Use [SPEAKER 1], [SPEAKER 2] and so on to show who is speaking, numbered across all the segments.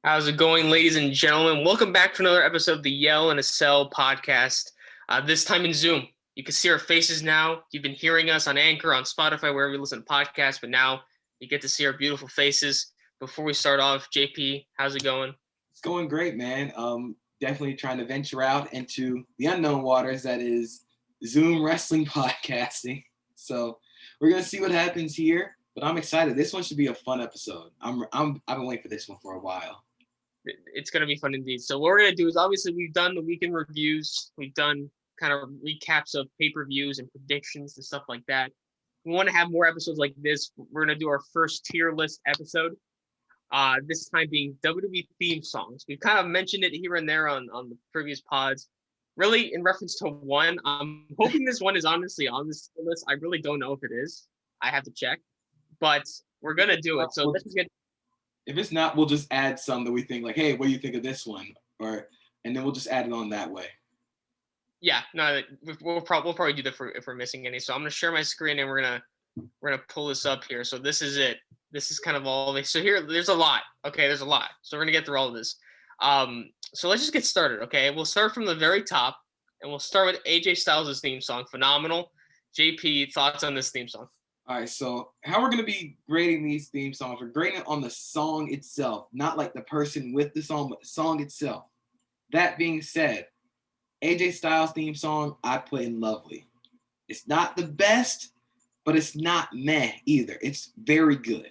[SPEAKER 1] How's it going, ladies and gentlemen? Welcome back to another episode of the Yell in a Cell podcast. This time in Zoom. You can see our faces now. You've been hearing us on Anchor, on Spotify, wherever you listen to podcasts, but now you get to see our beautiful faces. Before we start off, JP, how's it going?
[SPEAKER 2] It's going great, man. Definitely trying to venture out into the unknown waters that is Zoom wrestling podcasting. So we're gonna see what happens here. But I'm excited. This one should be a fun episode. I've been waiting for this one for a while.
[SPEAKER 1] It's going to be fun indeed. So what we're going to do is obviously we've done the weekend reviews. We've done kind of recaps of pay-per-views and predictions and stuff like that. We want to have more episodes like this. We're going to do our first tier list episode. This time being WWE theme songs. We've kind of mentioned it here and there on the previous pods. Really, in reference to one, I'm hoping this one is honestly on this list. I really don't know if it is. I have to check. But we're going to do it. So let's just get...
[SPEAKER 2] If it's not, we'll just add some that we think like, hey, what do you think of this one? And then we'll just add it on that way.
[SPEAKER 1] Yeah, no, we'll probably do that if we're missing any. So I'm gonna share my screen and we're gonna pull this up here. So this is it. This is kind of all. So here, there's a lot. Okay, there's a lot. So we're gonna get through all of this. So let's just get started. Okay, we'll start from the very top, and we'll start with AJ Styles' theme song. Phenomenal. JP, thoughts on this theme song?
[SPEAKER 2] All right, so how we're going to be grading these theme songs, we're grading it on the song itself, not like the person with the song, but the song itself. That being said, AJ Styles theme song, I put in lovely. It's not the best, but it's not meh either. It's very good.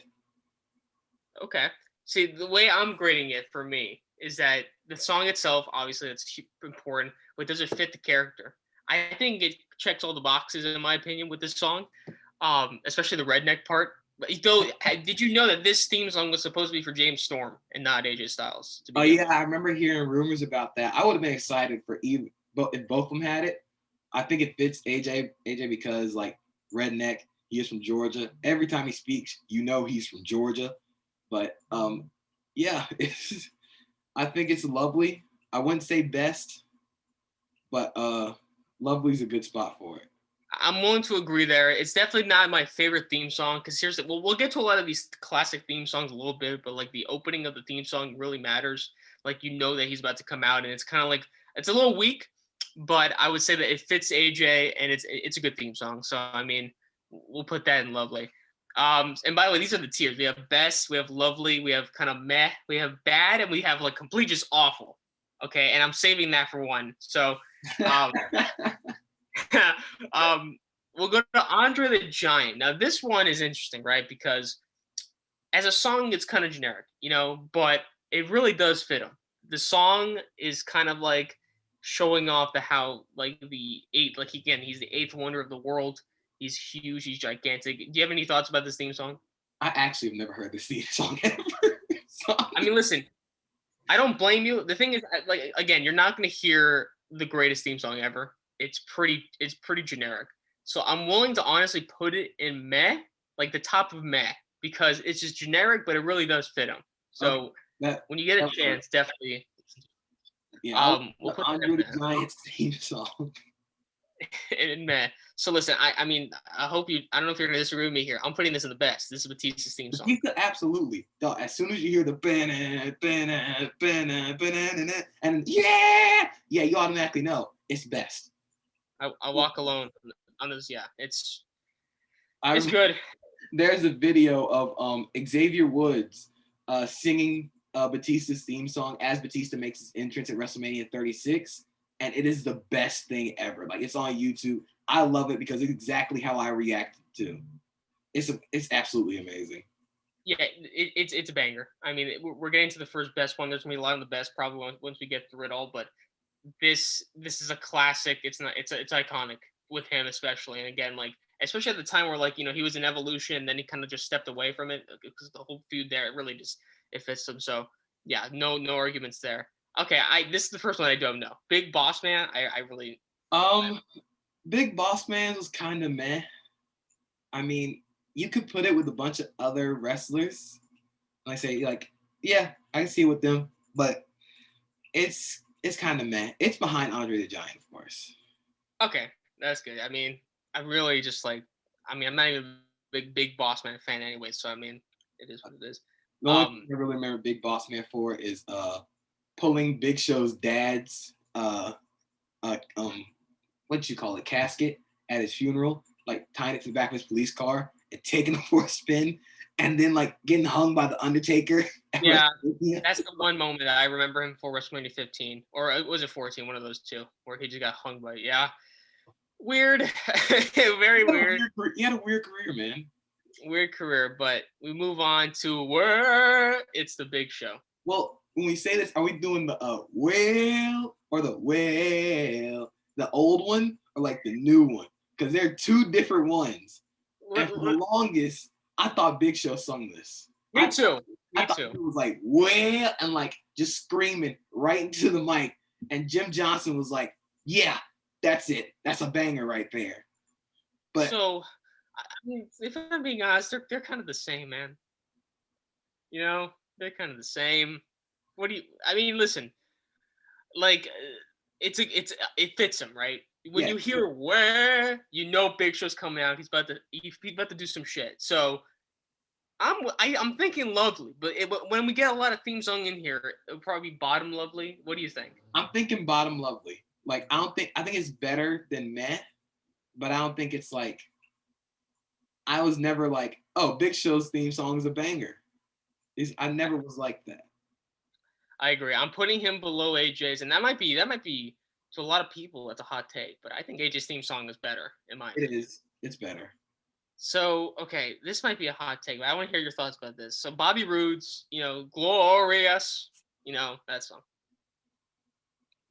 [SPEAKER 1] Okay. See, the way I'm grading it for me is that the song itself, obviously, that's important, but does it fit the character? I think it checks all the boxes, in my opinion, with this song. Especially the redneck part. Though, did you know that this theme song was supposed to be for James Storm and not AJ Styles?
[SPEAKER 2] Oh yeah, I remember hearing rumors about that. I would have been excited for if both of them had it. I think it fits AJ because like redneck, he is from Georgia. Every time he speaks, you know he's from Georgia. But yeah, I think it's lovely. I wouldn't say best, but lovely's a good spot for it.
[SPEAKER 1] I'm willing to agree there. It's definitely not my favorite theme song because seriously, we'll get to a lot of these classic theme songs a little bit, but like the opening of the theme song really matters. Like you know that he's about to come out, and it's kind of like it's a little weak, but I would say that it fits AJ and it's a good theme song. So I mean, we'll put that in lovely. And by the way, these are the tiers. We have best, we have lovely, we have kind of meh, we have bad, and we have like complete just awful. Okay, and I'm saving that for one. So. We'll go to Andre the Giant. Now, this one is interesting, right? Because as a song, it's kind of generic, but it really does fit him. The song is kind of like showing off how like he's the eighth wonder of the world. He's huge, he's gigantic. Do you have any thoughts about this theme song?
[SPEAKER 2] I actually have never heard this theme song ever.
[SPEAKER 1] I mean, listen, I don't blame you. The thing is, like, again, you're not going to hear the greatest theme song ever. It's pretty generic. So I'm willing to honestly put it in meh, like the top of meh, because it's just generic, but it really does fit him. So when you get a chance, definitely.
[SPEAKER 2] Yeah, we'll put Andre the Giant's theme song.
[SPEAKER 1] in meh. So listen, I mean, I hope you. I don't know if you're gonna disagree with me here. I'm putting this in the best. This is Batista's theme song.
[SPEAKER 2] Batista, absolutely. As soon as you hear the and yeah, you automatically know it's best.
[SPEAKER 1] I walk alone on this. Yeah, it's good.
[SPEAKER 2] There's a video of Xavier Woods singing Batista's theme song as Batista makes his entrance at WrestleMania 36, and it is the best thing ever. Like, it's on YouTube. I love it because it's exactly how I reacted to. It's absolutely amazing.
[SPEAKER 1] Yeah, it's a banger. I mean, we're getting to the first best one. There's gonna be a lot of the best probably once we get through it all, but. This is a classic. It's iconic with him especially, and again, like especially at the time where like he was in Evolution, and then he kind of just stepped away from it because the whole feud there it really just it fits him. So yeah, no arguments there. Okay, this is the first one I don't know. Big Boss Man, I really
[SPEAKER 2] Big Boss Man was kind of meh. I mean, you could put it with a bunch of other wrestlers. I say like yeah, I can see it with them, but it's kind of meh. It's behind Andre the Giant, of course.
[SPEAKER 1] Okay, that's good. I mean, I really just I'm not even a big Boss Man fan anyway, so I mean, it is what it is.
[SPEAKER 2] The only thing I really remember Big Boss Man for is pulling Big Show's dad's what you call it, casket at his funeral, like tying it to the back of his police car and taking it for a spin, and then like getting hung by the Undertaker.
[SPEAKER 1] Yeah, that's the one moment that I remember him for WrestleMania 15, or was it 14? One of those two, where he just got hung by. Yeah, weird, very weird.
[SPEAKER 2] He had a weird career, man.
[SPEAKER 1] Weird career, but we move on to where it's the Big Show.
[SPEAKER 2] Well, when we say this, are we doing the well or the well, the old one or like the new one? Because they're two different ones. And for the longest, I thought Big Show sung this.
[SPEAKER 1] Me too.
[SPEAKER 2] I thought it was like well and like just screaming right into the mic. And Jim Johnson was like, "Yeah, that's it. That's a banger right there." But
[SPEAKER 1] so, I mean, if I'm being honest, they're kind of the same, man. You know, they're kind of the same. What do you? I mean, listen, like it fits him, right? When you hear where, you know Big Show's coming out. He's about to do some shit. So I'm thinking Lovely, but when we get a lot of theme song in here, it'll probably be Bottom Lovely. What do you think?
[SPEAKER 2] I'm thinking Bottom Lovely. Like I think it's better than Meh, but I don't think it's like. I was never like, oh, Big Show's theme song is a banger. I never was like that.
[SPEAKER 1] I agree. I'm putting him below AJ's, and that might be to a lot of people that's a hot take, but I think AJ's theme song is better in my opinion.
[SPEAKER 2] It is. It's better.
[SPEAKER 1] So, okay, this might be a hot take, but I want to hear your thoughts about this. So, Bobby Roode's, Glorious, that song.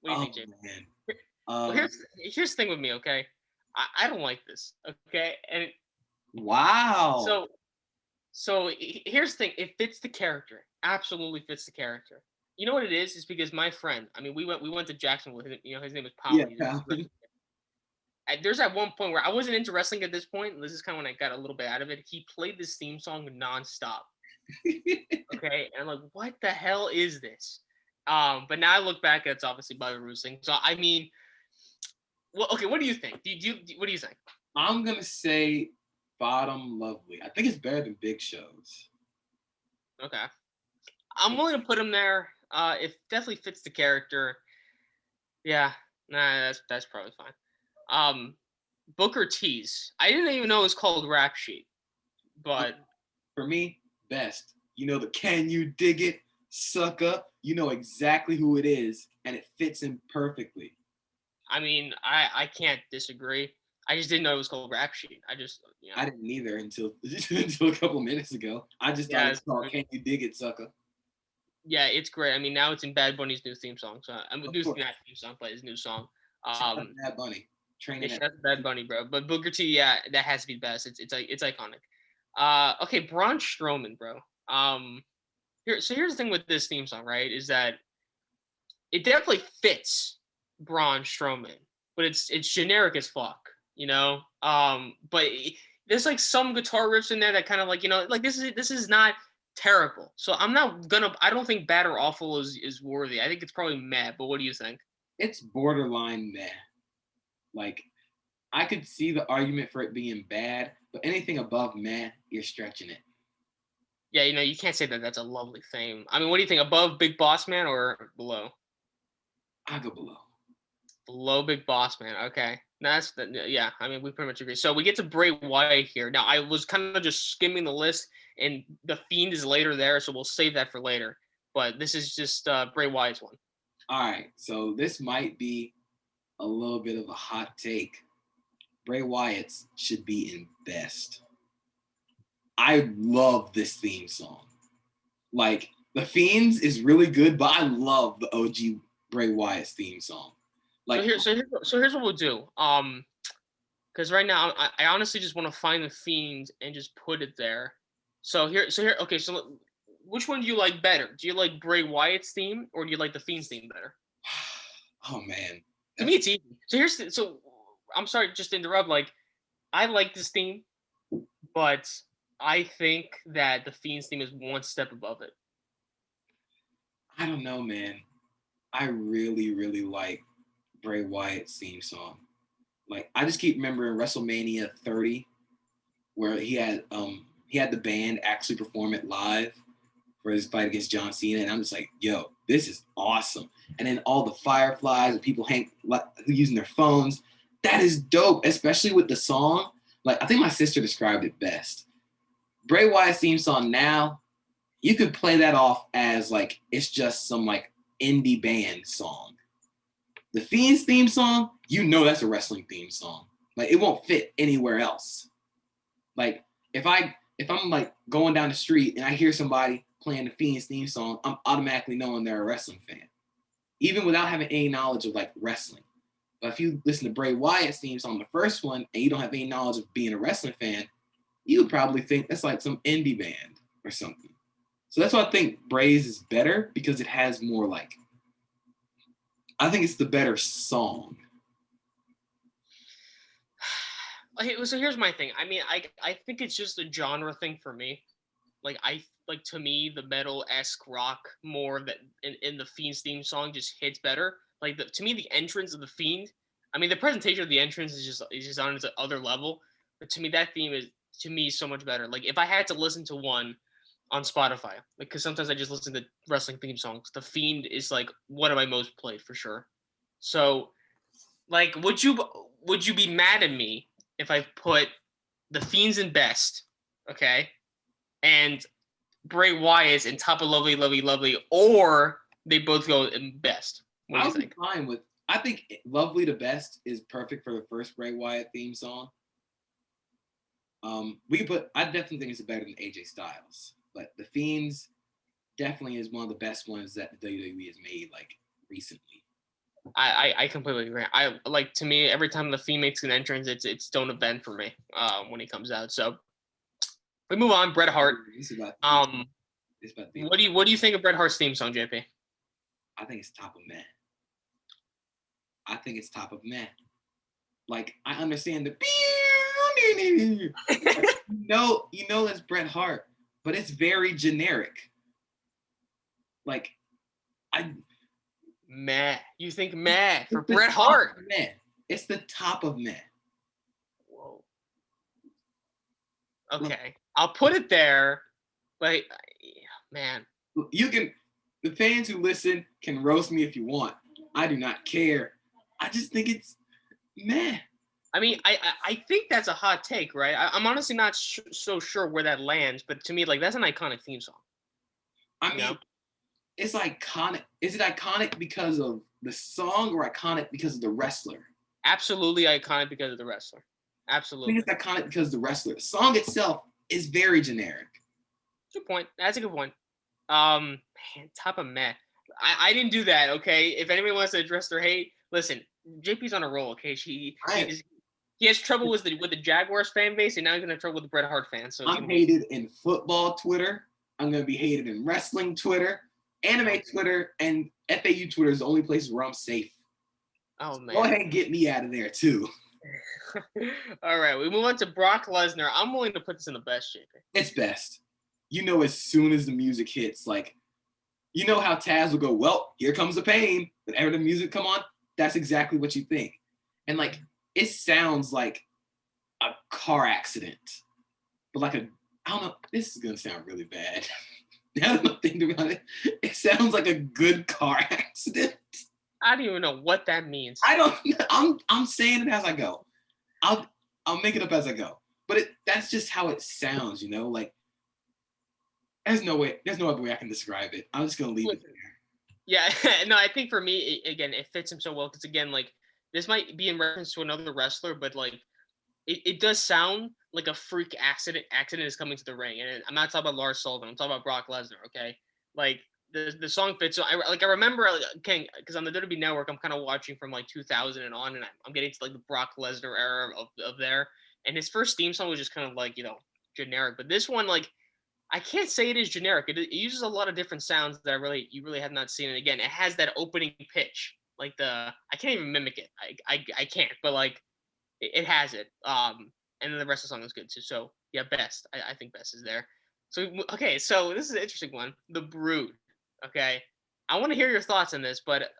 [SPEAKER 1] What do you think, JP?
[SPEAKER 2] Man.
[SPEAKER 1] Well, here's the thing with me, okay? I don't like this, okay? And
[SPEAKER 2] wow.
[SPEAKER 1] So here's the thing. It fits the character. Absolutely fits the character. You know what it is? It's because my friend. I mean, we went to Jacksonville. His name was Powell.
[SPEAKER 2] Yeah.
[SPEAKER 1] There's at one point where I wasn't into wrestling at this point. This is kind of when I got a little bit out of it. He played this theme song nonstop. Okay, and I'm like, what the hell is this? But now I look back, it's obviously Bobby Roode's thing. So I mean, well, okay. What do you think? What do you think?
[SPEAKER 2] I'm gonna say Bottom Lovely. I think it's better than Big Show's.
[SPEAKER 1] Okay. I'm willing to put him there. It definitely fits the character. Yeah, nah, that's probably fine. Booker T's. I didn't even know it was called Rap Sheet, but
[SPEAKER 2] for me, best. The Can You Dig It, Sucker? You know exactly who it is, and it fits him perfectly.
[SPEAKER 1] I mean, I can't disagree. I just didn't know it was called Rap Sheet. I
[SPEAKER 2] didn't either until a couple minutes ago. I just thought it was called Can You Dig It, Sucker?
[SPEAKER 1] Yeah, it's great. I mean, now it's in Bad Bunny's new theme song. So I'm new theme song, but his new song.
[SPEAKER 2] Bad Bunny.
[SPEAKER 1] That's Bad Bunny, bro. But Booker T, yeah, that has to be best. It's iconic. Okay, Braun Strowman, bro. Here's the thing with this theme song, right? Is that it definitely fits Braun Strowman, but it's generic as fuck, But there's like some guitar riffs in there that kind of like this is not terrible. So I don't think Bad or Awful is worthy. I think it's probably meh, but what do you think?
[SPEAKER 2] It's borderline meh. Like, I could see the argument for it being bad, but anything above meh, you're stretching it.
[SPEAKER 1] Yeah, you can't say that that's a lovely theme. I mean, what do you think? Above Big Boss Man or below?
[SPEAKER 2] I go below.
[SPEAKER 1] Below Big Boss Man. Okay. Yeah, I mean, we pretty much agree. So we get to Bray Wyatt here. Now, I was kind of just skimming the list, and The Fiend is later there, so we'll save that for later. But this is just Bray Wyatt's one.
[SPEAKER 2] All right, so this might be a little bit of a hot take. Bray Wyatt's should be in best. I love this theme song. Like, The Fiend's is really good, but I love the OG Bray Wyatt's theme song. Like,
[SPEAKER 1] so here's what we'll do. Because right now I honestly just want to find The Fiend and just put it there. So here. Okay, so which one do you like better? Do you like Bray Wyatt's theme or do you like The Fiend's theme better?
[SPEAKER 2] Oh man.
[SPEAKER 1] To me, it's easy. So I'm sorry, just to interrupt. Like, I like this theme, but I think that The Fiend's theme is one step above it.
[SPEAKER 2] I don't know, man. I really, really like Bray Wyatt's theme song. Like, I just keep remembering WrestleMania 30, where he had the band actually perform it live for his fight against John Cena, and I'm just like, yo, this is awesome. And then all the fireflies and people who using their phones, that is dope, especially with the song. Like, I think my sister described it best. Bray Wyatt's theme song now, you could play that off as like it's just some like indie band song. The Fiend's theme song, you know that's a wrestling theme song. Like, it won't fit anywhere else. Like, if I'm like going down the street and I hear somebody playing the Fiend's theme song, I'm automatically knowing they're a wrestling fan, even without having any knowledge of like wrestling. But if you listen to Bray Wyatt's theme song, the first one, and you don't have any knowledge of being a wrestling fan, you would probably think that's like some indie band or something. So that's why I think Bray's is better, because it has more like, I think it's the better song.
[SPEAKER 1] So here's my thing. I mean, I think it's just a genre thing for me. Like, to me, the metal-esque rock more that in the Fiend's theme song just hits better. Like, to me, the entrance of the Fiend, I mean, the presentation of the entrance is just on its other level. But to me, that theme is so much better. Like, if I had to listen to one on Spotify, like, because sometimes I just listen to wrestling theme songs, the Fiend is like one of my most played for sure. So, like, would you be mad at me if I put the Fiend's in best, okay, and Bray Wyatt's in top of Lovely, Lovely, Lovely, or they both go in best? What do you think?
[SPEAKER 2] I think Lovely to Best is perfect for the first Bray Wyatt theme song. I definitely think it's better than AJ Styles, but the Fiend's definitely is one of the best ones that the WWE has made like recently.
[SPEAKER 1] I completely agree. I like, to me, every time the Fiend makes an entrance, it's its own event for me when he comes out. So we move on. Bret Hart. What do you think of Bret Hart's theme song, JP?
[SPEAKER 2] I think it's top of meh. I think it's top of meh. Like, I understand the you know that's Bret Hart, but it's very generic. Like,
[SPEAKER 1] meh. You think meh for Bret Hart?
[SPEAKER 2] Meh. It's the top of meh.
[SPEAKER 1] Whoa. Okay, I'll put it there. But man,
[SPEAKER 2] the fans who listen can roast me if you want. I do not care. I just think it's meh.
[SPEAKER 1] I mean, I think that's a hot take, right? I'm honestly not so sure where that lands, but to me, like, that's an iconic theme song.
[SPEAKER 2] I mean, it's iconic. Is it iconic because of the song or iconic because of the wrestler?
[SPEAKER 1] Absolutely iconic because of the wrestler. Absolutely.
[SPEAKER 2] I think it's iconic because of the wrestler. The song itself is very generic.
[SPEAKER 1] Good point. That's a good point. Man, top of meh. I didn't do that, okay? If anybody wants to address their hate, listen, JP's on a roll, okay? He has trouble with the Jaguars fan base, and now he's gonna have trouble with the Bret Hart fans. So
[SPEAKER 2] I'm hated in football Twitter. I'm gonna be hated in wrestling Twitter, anime Twitter, and FAU Twitter is the only place where I'm safe.
[SPEAKER 1] Oh man!
[SPEAKER 2] Go ahead and get me out of there too.
[SPEAKER 1] All right, we move on to Brock Lesnar. I'm willing to put this in the best, JP.
[SPEAKER 2] It's best. You know, as soon as the music hits, like, you know how Taz will go, well, here comes the pain. Whenever the music come on, that's exactly what you think. And like, it sounds like a car accident, but like I don't know, this is gonna sound really bad. Now that I'm thinking about it, it sounds like a good car accident.
[SPEAKER 1] I don't even know what that means.
[SPEAKER 2] I'm saying it as I go. I'll make it up as I go. But that's just how it sounds, you know? Like, there's no other way I can describe it. I'm just gonna leave it there.
[SPEAKER 1] Yeah, no, I think for me, again, it fits him so well because, again, like, this might be in reference to another wrestler, but like, it does sound like a freak accident is coming to the ring, and I'm not talking about Lars Sullivan. I'm talking about Brock Lesnar. Okay, like the song fits. So I remember, okay, because on the WWE Network, I'm kind of watching from like 2000 and on, and I'm getting to like the Brock Lesnar era of there, and his first theme song was just kind of like, you know, generic, but this one, like, I can't say it is generic. It uses a lot of different sounds that you really have not seen. And again, it has that opening pitch, like I can't even mimic it. I can't, but like it has it. And then the rest of the song is good too. So yeah, best. I think best is there. So okay, so this is an interesting one. The Brood. Okay, I want to hear your thoughts on this, but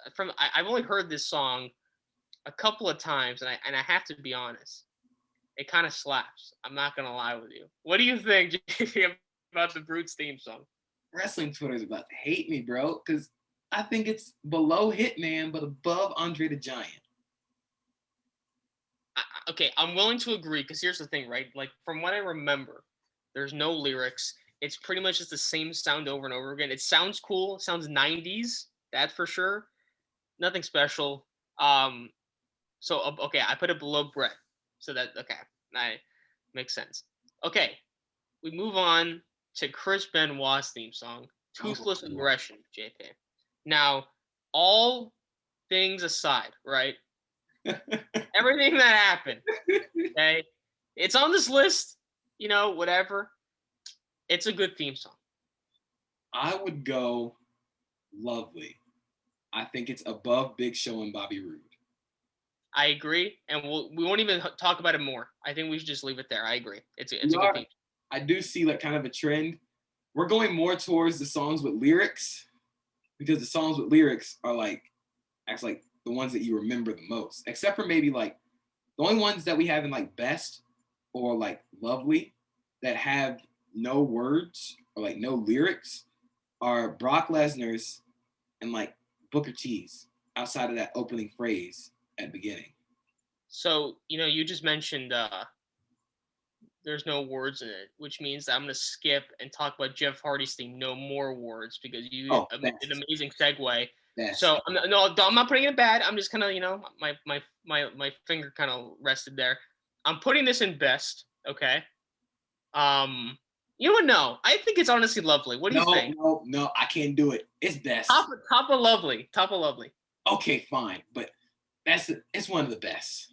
[SPEAKER 1] I've only heard this song a couple of times, and I have to be honest, it kind of slaps. I'm not gonna lie with you. What do you think about the Brood's theme song?
[SPEAKER 2] wrestling Twitter is about to hate me, bro, because I think it's below Hitman, but above Andre the Giant.
[SPEAKER 1] Okay, I'm willing to agree because here's the thing, right? Like from what I remember, there's no lyrics. It's pretty much just the same sound over and over again. It sounds cool. It sounds 90s, that for sure. Nothing special. So okay, I put it below Brett. So that okay, that makes sense. Okay, we move on to Chris Benoit's theme song, "Toothless Aggression." JP. Now, all things aside, right? Everything that happened, okay, it's on this list. You know, whatever. It's a good theme song.
[SPEAKER 2] I would go Lovely. I think it's above Big Show and Bobby Roode.
[SPEAKER 1] I agree, and we won't even talk about it more. I think we should just leave it there. I agree. It's a good theme.
[SPEAKER 2] I do see like kind of a trend. We're going more towards the songs with lyrics because the songs with lyrics are like actually like the ones that you remember the most, except for maybe like the only ones that we have in like Best or like Lovely that have no words or like no lyrics are Brock Lesnar's and like Booker T's outside of that opening phrase at the beginning.
[SPEAKER 1] So, you just mentioned there's no words in it, which means that I'm going to skip and talk about Jeff Hardy's theme, No More Words, because you did an amazing segue. So, I'm not putting it bad. I'm just kind of, my finger kind of rested there. I'm putting this in Best, okay? You know what? No, I think it's honestly Lovely. What do you think?
[SPEAKER 2] No, I can't do it. It's Best.
[SPEAKER 1] Top of Lovely.
[SPEAKER 2] Okay, fine, but it's one of the best.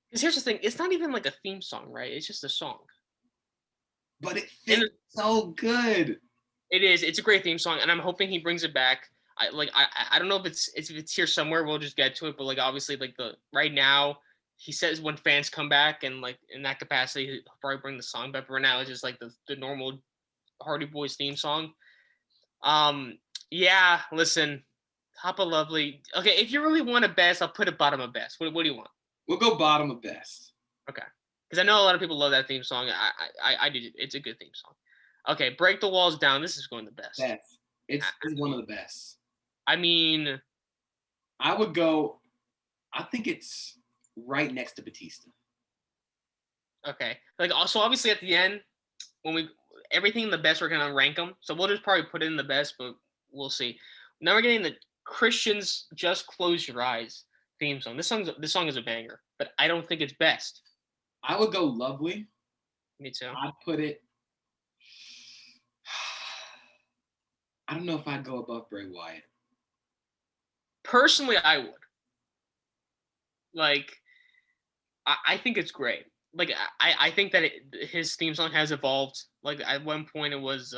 [SPEAKER 1] Because here's the thing, it's not even like a theme song, right? It's just a song.
[SPEAKER 2] But it fits so good.
[SPEAKER 1] It is. It's a great theme song, and I'm hoping he brings it back. I don't know if it's here somewhere. We'll just get to it, but like obviously like right now, he says when fans come back and like in that capacity, he'll probably bring the song back. But right now, it's just like the normal Hardy Boys theme song. Yeah. Listen, top of Lovely. Okay, if you really want a Best, I'll put it bottom of Best. What do you want?
[SPEAKER 2] We'll go bottom of Best.
[SPEAKER 1] Okay. Because I know a lot of people love that theme song. I do. It's a good theme song. Okay, Break the Walls Down. This is going the best.
[SPEAKER 2] It's one of the best.
[SPEAKER 1] I mean,
[SPEAKER 2] I would go. I think it's right next to Batista.
[SPEAKER 1] Okay, like also obviously at the end when everything in the best, we're gonna rank them. So we'll just probably put it in the best, but we'll see. Now we're getting the Christians Just Close Your Eyes theme song. This song is a banger, but I don't think it's best.
[SPEAKER 2] I would go Lovely.
[SPEAKER 1] Me too.
[SPEAKER 2] I'd put it. I don't know if I'd go above Bray Wyatt.
[SPEAKER 1] Personally, I would. Like, I think it's great. Like, I think that his theme song has evolved. Like, at one point, it was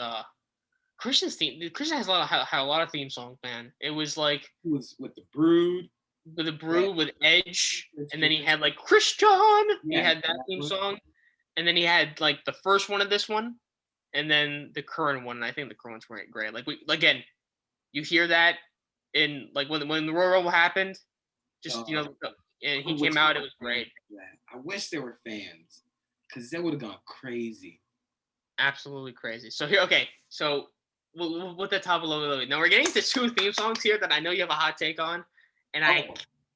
[SPEAKER 1] Christian's theme. Christian had a lot of theme songs, man. It was like
[SPEAKER 2] it was with the Brood.
[SPEAKER 1] With the Brood, with Edge, and then he had like Christian. Yeah, he had that theme song, and then he had like the first one of this one, and then the current one. And I think the current one's great. Like again, you hear that in like when the Royal Rumble happened, just and he came out. It was great.
[SPEAKER 2] I wish there were fans, because that would have gone crazy.
[SPEAKER 1] Absolutely crazy. So here, okay, so we'll put the top of Lovely. Now we're getting to two theme songs here that I know you have a hot take on. And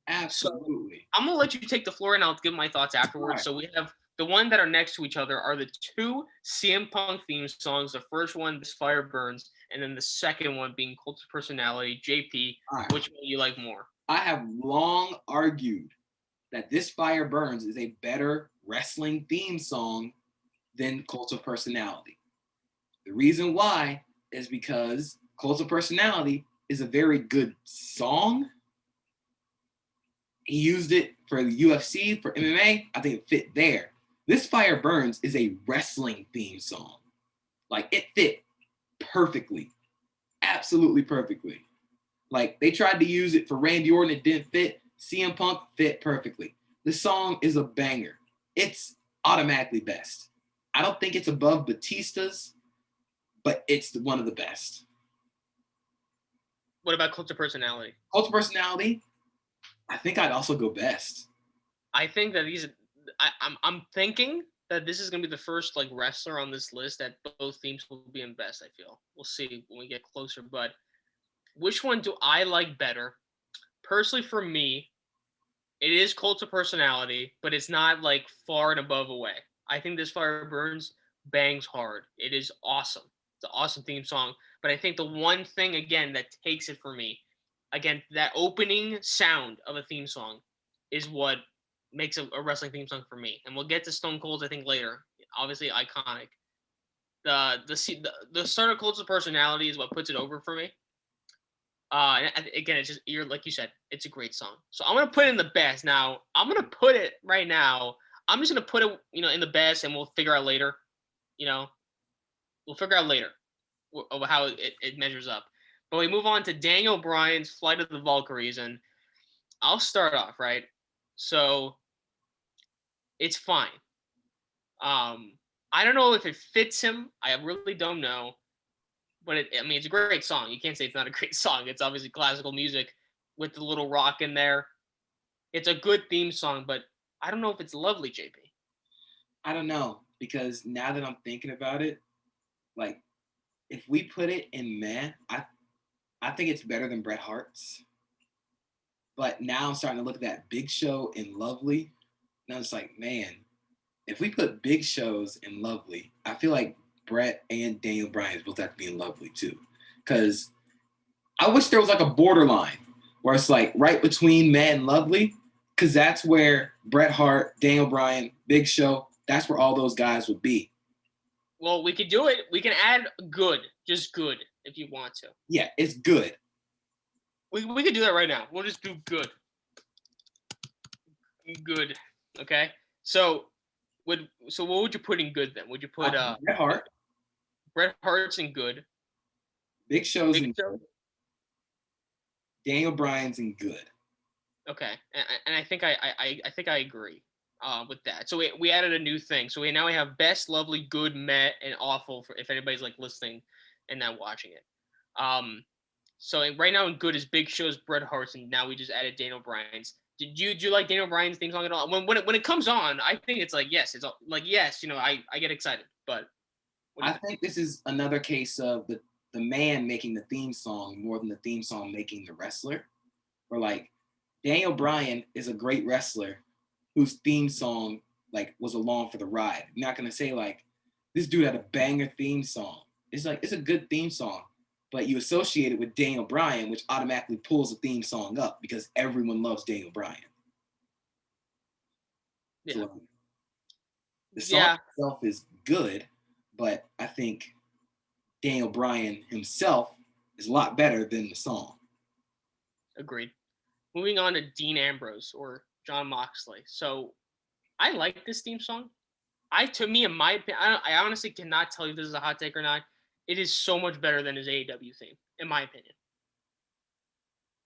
[SPEAKER 2] absolutely.
[SPEAKER 1] So I'm gonna let you take the floor, and I'll give my thoughts afterwards. Right. So we have the one that are next to each other are the two CM Punk theme songs. The first one, "This Fire Burns," and then the second one being "Cult of Personality." JP, right. Which one do you like more?
[SPEAKER 2] I have long argued that "This Fire Burns" is a better wrestling theme song than "Cult of Personality." The reason why is because "Cult of Personality" is a very good song. He used it for the UFC, for MMA. I think it fit there. "This Fire Burns" is a wrestling theme song. Like, it fit perfectly. Absolutely perfectly. Like, they tried to use it for Randy Orton. It didn't fit. CM Punk fit perfectly. The song is a banger. It's automatically best. I don't think it's above Batista's, but it's one of the best.
[SPEAKER 1] What about Cult of Personality?
[SPEAKER 2] Cult of Personality, I think I'd also go best.
[SPEAKER 1] I think that I'm thinking that this is gonna be the first like wrestler on this list that both themes will be in best. I feel we'll see when we get closer. But which one do I like better? Personally, for me, it is Cult of Personality, but it's not like far and above away. I think This Fire Burns bangs hard. It is awesome. It's an awesome theme song. But I think the one thing again that takes it for me, again, that opening sound of a theme song is what makes a wrestling theme song for me. And we'll get to Stone Cold's I think later. Obviously iconic. The start of Cults of Personality is what puts it over for me. And again, it's just you're like you said, it's a great song. So I'm gonna put it in the best. Now I'm gonna put it right now. I'm just gonna put it, in the best, and we'll figure out later. You know, we'll figure out later of how it measures up. But we move on to Daniel Bryan's Flight of the Valkyries, and I'll start off right. So it's fine. I don't know if it fits him. I really don't know. But it's a great song. You can't say it's not a great song. It's obviously classical music with the little rock in there. It's a good theme song, but I don't know if it's lovely, JP.
[SPEAKER 2] I don't know, because now that I'm thinking about it, like if we put it in man, I think it's better than Bret Hart's. But now I'm starting to look at that Big Show and Lovely, and I'm just like, man, if we put Big Shows in Lovely, I feel like Bret and Daniel Bryan both have to be in Lovely too. Because I wish there was like a borderline where it's like right between Matt and Lovely, because that's where Bret Hart, Daniel Bryan, Big Show, that's where all those guys would be.
[SPEAKER 1] Well, we could do it. We can add good, just good, if you want to.
[SPEAKER 2] Yeah, it's good.
[SPEAKER 1] We could do that right now. We'll just do good. Good. Okay. So what would you put in good then? Would you put
[SPEAKER 2] Bret Hart,
[SPEAKER 1] Bret Hart's in good,
[SPEAKER 2] Big Show's in
[SPEAKER 1] Show?
[SPEAKER 2] good, Daniel Bryan's in good.
[SPEAKER 1] Okay, and I think I think I agree with that. So we added a new thing. So now we have best, lovely, good, met, and awful for if anybody's like listening and not watching it. So right now in good is Big Show's, Bret Hart's, and now we just added Daniel Bryan's. Do you like Daniel Bryan's theme song at all? When it comes on, I think it's like yes, yes, I get excited. But
[SPEAKER 2] I think this is another case of the man making the theme song more than the theme song making the wrestler. Or like Daniel Bryan is a great wrestler whose theme song like was along for the ride. I'm not gonna say like this dude had a banger theme song. It's like it's a good theme song, but you associate it with Daniel Bryan, which automatically pulls the theme song up because everyone loves Daniel Bryan.
[SPEAKER 1] Yeah.
[SPEAKER 2] So, the song itself is good, but I think Daniel Bryan himself is a lot better than the song.
[SPEAKER 1] Agreed. Moving on to Dean Ambrose or Jon Moxley. So I like this theme song. In my opinion, I honestly cannot tell you if this is a hot take or not. It is so much better than his AEW theme, in my opinion.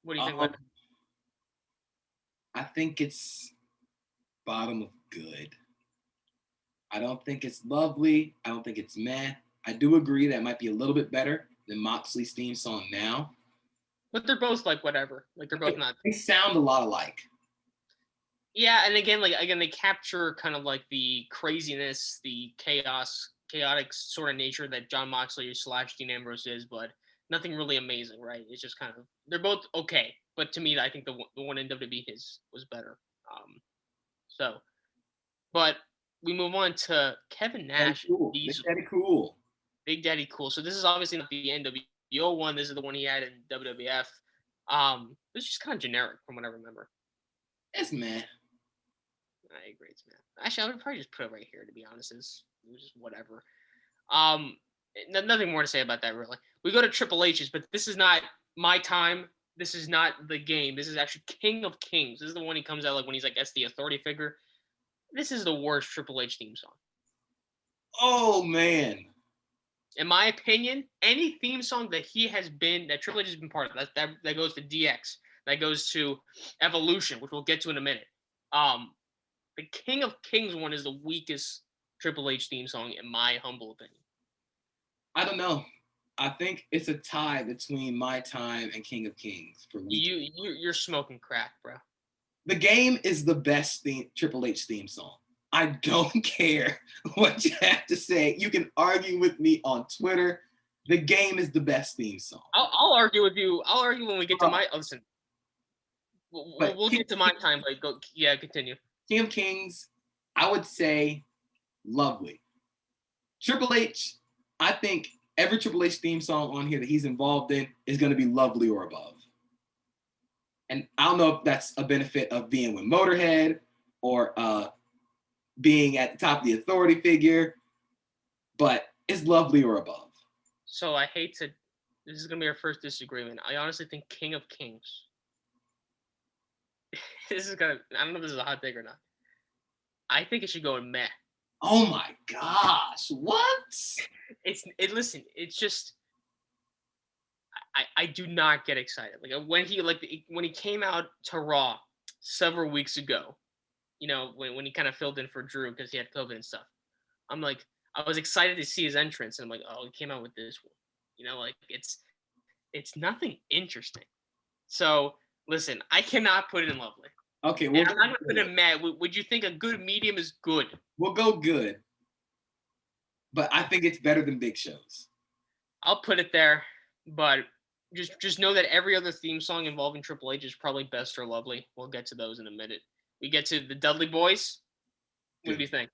[SPEAKER 1] What do you think about that?
[SPEAKER 2] I think it's bottom of good. I don't think it's lovely. I don't think it's meh. I do agree that it might be a little bit better than Moxley's theme song now.
[SPEAKER 1] But they're both like whatever. Like they're both not.
[SPEAKER 2] They sound a lot alike.
[SPEAKER 1] Yeah, and again, they capture kind of like the craziness, the chaotic sort of nature that Jon Moxley / Dean Ambrose is, but nothing really amazing, right? It's just kind of they're both okay, but to me, I think the one in WWE was better. But we move on to Kevin Nash.
[SPEAKER 2] Cool. Big Daddy Cool.
[SPEAKER 1] Big Daddy Cool. So this is obviously not the NWO one. This is the one he had in WWF. It's just kind of generic from what I remember.
[SPEAKER 2] It's meh.
[SPEAKER 1] I agree, it's meh. Actually, I would probably just put it right here. To be honest, it was just whatever. Nothing more to say about that really. We go to Triple H's, but this is not my time. This is not the game. This is actually King of Kings. This is the one he comes out like when he's like as the authority figure. This is the worst Triple H theme song.
[SPEAKER 2] Oh man.
[SPEAKER 1] In my opinion, any theme song that Triple H has been part of, that goes to DX, that goes to Evolution, which we'll get to in a minute. The King of Kings one is the weakest Triple H theme song, in my humble opinion.
[SPEAKER 2] I don't know. I think it's a tie between My Time and King of Kings for week.
[SPEAKER 1] You're smoking crack, bro.
[SPEAKER 2] The Game is the best Triple H theme song. I don't care what you have to say. You can argue with me on Twitter. The Game is the best theme song.
[SPEAKER 1] I'll argue with you. I'll argue when we get to my listen. We'll get to my time, but go. Yeah, continue.
[SPEAKER 2] King of Kings, I would say, lovely. Triple H, I think every Triple H theme song on here that he's involved in is going to be lovely or above. And I don't know if that's a benefit of being with Motorhead or being at the top of the authority figure, but it's lovely or above.
[SPEAKER 1] So I hate to. This is gonna be our first disagreement. I honestly think King of Kings. This is gonna. I don't know if this is a hot take or not. I think it should go in meh.
[SPEAKER 2] Oh my gosh! What?
[SPEAKER 1] Listen. It's just. I do not get excited. Like when he came out to Raw several weeks ago, you know, when he kind of filled in for Drew because he had COVID and stuff. I'm like, I was excited to see his entrance, and I'm like, oh, he came out with this one. You know, like it's nothing interesting. So listen, I cannot put it in lovely.
[SPEAKER 2] Okay,
[SPEAKER 1] I'm not gonna put it in mad. Would you think a good medium is good?
[SPEAKER 2] We'll go good, but I think it's better than Big Show's.
[SPEAKER 1] I'll put it there, but just know that every other theme song involving Triple H is probably best or lovely. We'll get to those in a minute. We get to the Dudley Boys. What do you think?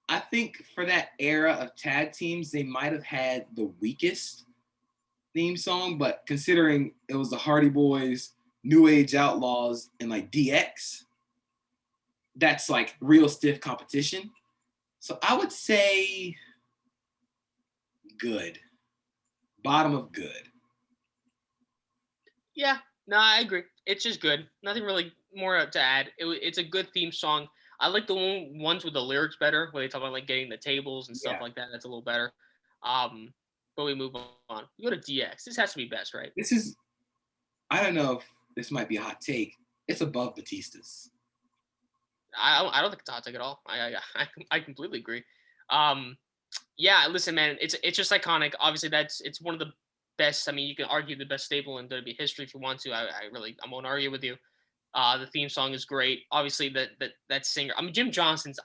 [SPEAKER 2] I think for that era of tag teams, they might have had the weakest theme song, but considering it was the Hardy Boys, New Age Outlaws, and like DX, that's like real stiff competition. So I would say good. Bottom of good.
[SPEAKER 1] Yeah, no, I agree. It's just good. Nothing really more to add. It's a good theme song. I like the ones with the lyrics better, where they talk about like getting the tables and stuff like that. That's a little better. But we move on. We go to DX. This has to be best, right?
[SPEAKER 2] This is, I don't know if this might be a hot take. It's above Batista's.
[SPEAKER 1] I don't think it's a hot take at all. I completely agree. Yeah, listen, man, it's just iconic. Obviously, it's one of the best. I mean, you can argue the best staple in WWE history if you want to. I won't argue with you. The theme song is great. Obviously, that singer. I mean, Jim Johnston's.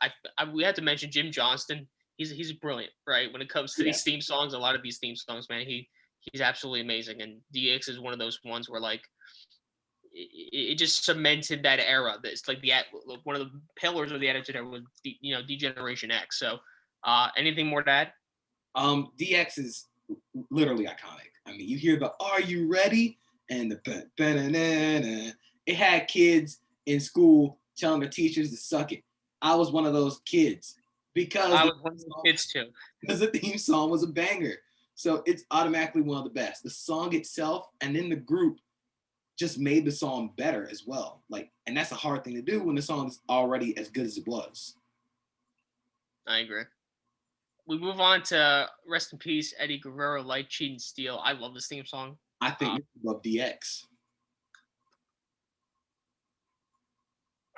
[SPEAKER 1] We had to mention Jim Johnston. He's brilliant, right? When it comes to these theme songs, a lot of these theme songs, man, he's absolutely amazing. And DX is one of those ones where like it just cemented that era. That's like one of the pillars of the Attitude Era was D-Generation X. So, anything more to add?
[SPEAKER 2] DX is literally iconic. I mean, you hear the "Are you ready?" and the it had kids in school telling their teachers to suck it. I was one of those kids because
[SPEAKER 1] I was one of those kids too.
[SPEAKER 2] Because the theme song was a banger. So it's automatically one of the best. The song itself and then the group just made the song better as well. Like, and that's a hard thing to do when the song is already as good as it was.
[SPEAKER 1] I agree. We move on to Rest in Peace, Eddie Guerrero, Light, Cheat, and Steal. I love this theme song.
[SPEAKER 2] I think it's above DX.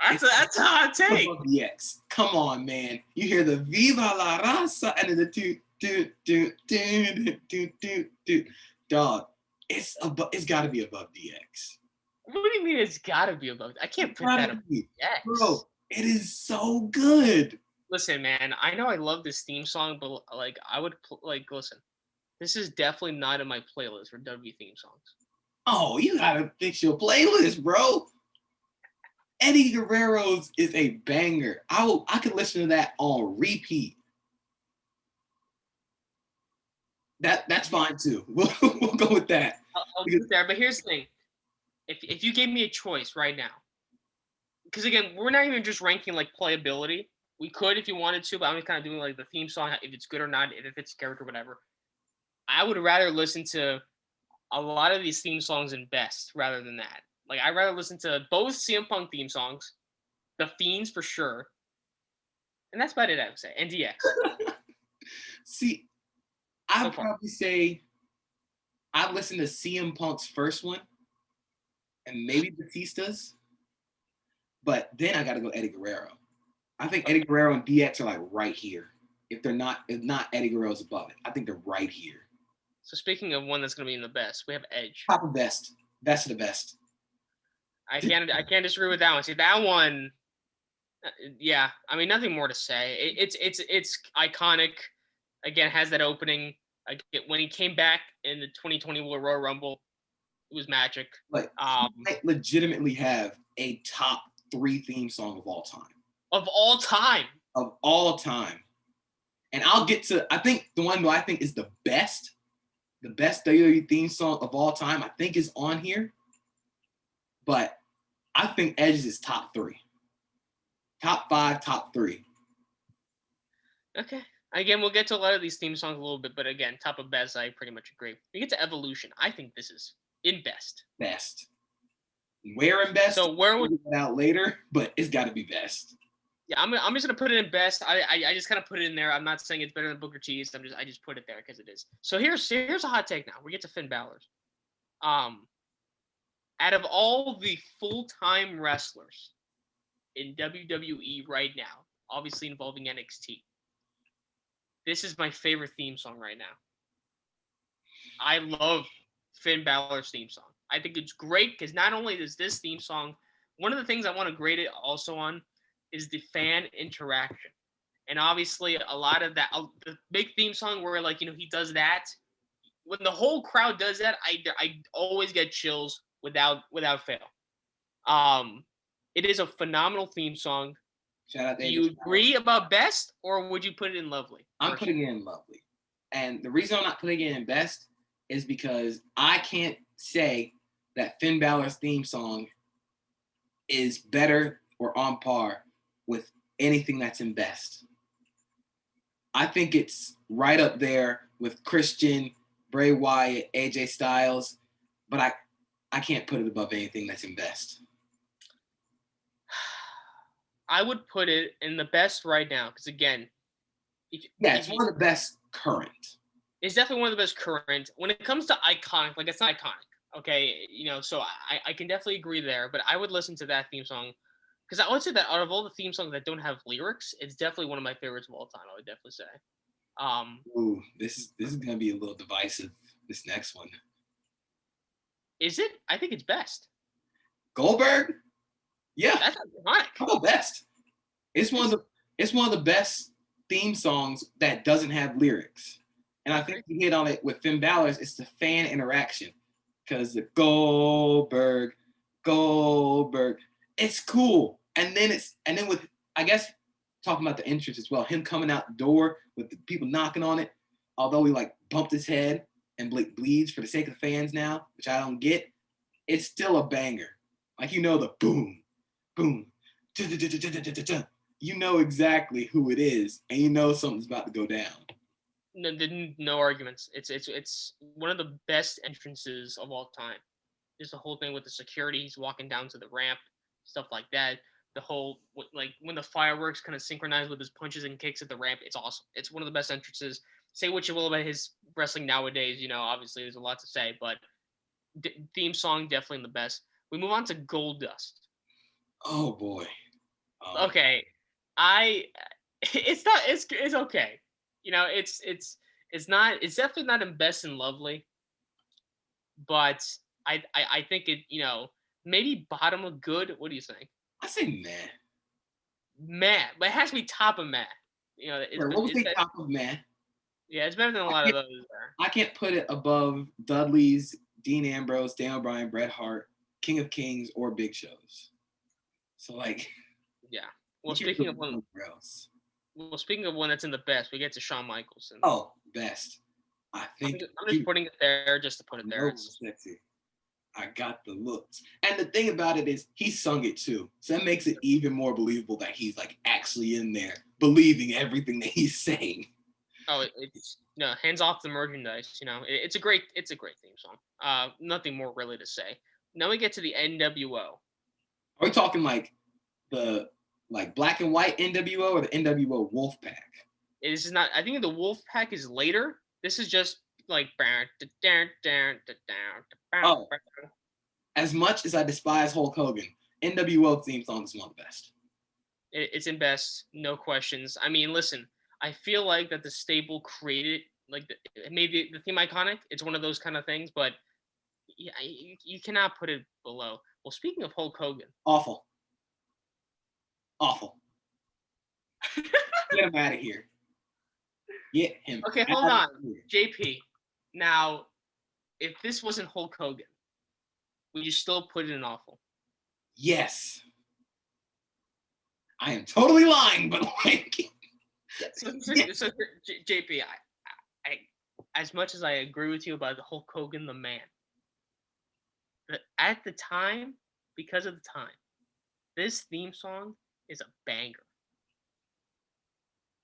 [SPEAKER 1] That's a hot take.
[SPEAKER 2] DX. Come on, man. You hear the Viva la Raza and then the do. Dog, it's got to be above DX.
[SPEAKER 1] What do you mean it's got to be above? I can't put that above DX.
[SPEAKER 2] Bro, it is so good.
[SPEAKER 1] Listen, man, I know I love this theme song, but like I would listen. This is definitely not in my playlist for WWE theme songs.
[SPEAKER 2] Oh, you gotta fix your playlist, bro. Eddie Guerrero's is a banger. I could listen to that on repeat. That's fine too. We'll go with that.
[SPEAKER 1] I'll go there, but here's the thing: if you gave me a choice right now, because again, we're not even just ranking like playability. We could if you wanted to, but I'm just kind of doing like the theme song, if it's good or not, if it fits character, whatever. I would rather listen to a lot of these theme songs in best rather than that. Like, I'd rather listen to both CM Punk theme songs, The Fiends for sure, and that's about it, I would say, and DX.
[SPEAKER 2] See, I'd probably say I've listened to CM Punk's first one and maybe Batista's, but then I got to go Eddie Guerrero. I think Eddie Guerrero and DX are like right here. If not Eddie Guerrero's above it. I think they're right here.
[SPEAKER 1] So speaking of one that's going to be in the best, we have Edge.
[SPEAKER 2] Top of best. Best of the best.
[SPEAKER 1] I can't disagree with that one. See, that one, yeah. I mean, nothing more to say. It's iconic. Again, has that opening. When he came back in the 2020 Royal Rumble, it was magic.
[SPEAKER 2] Like, he might legitimately have a top 3 theme song of all time.
[SPEAKER 1] Of all time.
[SPEAKER 2] Of all time. And I'll get to, I think the one that I think is the best WWE theme song of all time, I think is on here. But I think Edge's is top 3. Top 5, top 3.
[SPEAKER 1] Okay. Again, we'll get to a lot of these theme songs a little bit, but again, top of best, I pretty much agree. We get to Evolution. I think this is in best.
[SPEAKER 2] Best. Where in best?
[SPEAKER 1] So where would
[SPEAKER 2] it out later? But it's got to be best.
[SPEAKER 1] Yeah, I'm just gonna put it in best. I just kind of put it in there. I'm not saying it's better than Booker T's. I just put it there because it is. So here's a hot take now. We get to Finn Balor. Out of all the full-time wrestlers in WWE right now, obviously involving NXT, this is my favorite theme song right now. I love Finn Balor's theme song. I think it's great because not only is this theme song, one of the things I want to grade it also on is the fan interaction. And obviously a lot of that, the big theme song where he does that, when the whole crowd does that, I always get chills without fail. It is a phenomenal theme song.
[SPEAKER 2] Shout out to
[SPEAKER 1] Do you agree about best, or would you put it in lovely?
[SPEAKER 2] I'm putting it in lovely. And the reason I'm not putting it in best is because I can't say that Finn Balor's theme song is better or on par with anything that's in best. I think it's right up there with Christian, Bray Wyatt, AJ Styles, but I can't put it above anything that's in best.
[SPEAKER 1] I would put it in the best right now because, again,
[SPEAKER 2] it's one of the best current.
[SPEAKER 1] It's definitely one of the best current. When it comes to iconic, it's not iconic, okay? So I can definitely agree there, but I would listen to that theme song because I would say that out of all the theme songs that don't have lyrics, it's definitely one of my favorites of all time, I would definitely say.
[SPEAKER 2] Ooh, this is going to be a little divisive, this next one.
[SPEAKER 1] Is it? I think it's best.
[SPEAKER 2] Goldberg? Yeah.
[SPEAKER 1] That's iconic.
[SPEAKER 2] How about best? It's one of the best theme songs that doesn't have lyrics. And I think you hit on it with Finn Balor's, it's the fan interaction. Because the Goldberg, it's cool. And then with, I guess, talking about the entrance as well, him coming out the door with the people knocking on it, although he bumped his head and bleeds for the sake of the fans now, which I don't get, it's still a banger. The boom, boom, you know exactly who it is, and you know something's about to go down.
[SPEAKER 1] No arguments. It's one of the best entrances of all time. Just the whole thing with the security, he's walking down to the ramp, stuff like that. The whole when the fireworks kind of synchronize with his punches and kicks at the ramp, it's awesome. It's one of the best entrances. Say what you will about his wrestling nowadays, obviously there's a lot to say, but theme song definitely the best. We move on to Goldust.
[SPEAKER 2] Oh boy.
[SPEAKER 1] Okay, it's okay. It's definitely not in best and lovely, but I think it, maybe bottom of good. What do you think?
[SPEAKER 2] I say meh.
[SPEAKER 1] Meh, but it has to be top of meh.
[SPEAKER 2] What would be top of meh?
[SPEAKER 1] Yeah, it's better than a lot of those there.
[SPEAKER 2] I can't put it above Dudley's, Dean Ambrose, Daniel Bryan, Bret Hart, King of Kings, or Big Show's. So
[SPEAKER 1] yeah. Well, speaking of one that's in the best, we get to Shawn Michaels.
[SPEAKER 2] Best. I think
[SPEAKER 1] I'm just putting it there just to put it there.
[SPEAKER 2] Sexy. I got the looks. And the thing about it is he sung it too. So that makes it even more believable that he's actually in there believing everything that he's saying.
[SPEAKER 1] Oh, it's hands off the merchandise, It's a great theme song. Nothing more really to say. Now we get to the NWO.
[SPEAKER 2] Are we talking the black and white NWO or the NWO Wolfpack?
[SPEAKER 1] This is not. I think the Wolfpack is later. This is just
[SPEAKER 2] Oh, as much as I despise Hulk Hogan, NWO theme song is one of the best.
[SPEAKER 1] It's in best, no questions. I mean, listen, I feel like that the stable created, maybe the theme iconic. It's one of those kind of things, but yeah, you cannot put it below. Well, speaking of Hulk Hogan.
[SPEAKER 2] Awful. Get him out of here. Get him.
[SPEAKER 1] Okay, hold on. JP. Now, if this wasn't Hulk Hogan, would you still put it in awful?
[SPEAKER 2] Yes. I am totally lying, but like.
[SPEAKER 1] So JP, I, as much as I agree with you about the Hulk Hogan, the man, but at the time, because of the time, this theme song is a banger.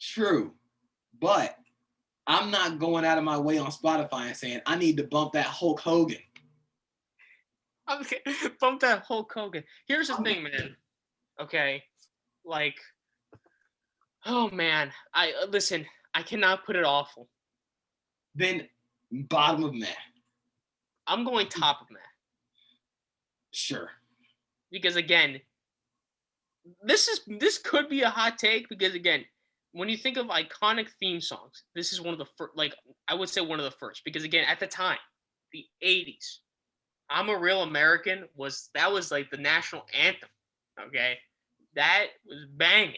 [SPEAKER 2] True, but I'm not going out of my way on Spotify and saying I need to bump that Hulk Hogan.
[SPEAKER 1] Okay, bump that Hulk Hogan. Here's the thing, man. Okay, like, oh man, listen. I cannot put it awful.
[SPEAKER 2] Then bottom of meh.
[SPEAKER 1] I'm going top of meh.
[SPEAKER 2] Sure.
[SPEAKER 1] Because again, this could be a hot take because again, when you think of iconic theme songs, this is one of the first. Like I would say one of the first because again, at the time, the '80s, "I'm a Real American" was like the national anthem. Okay, that was banging.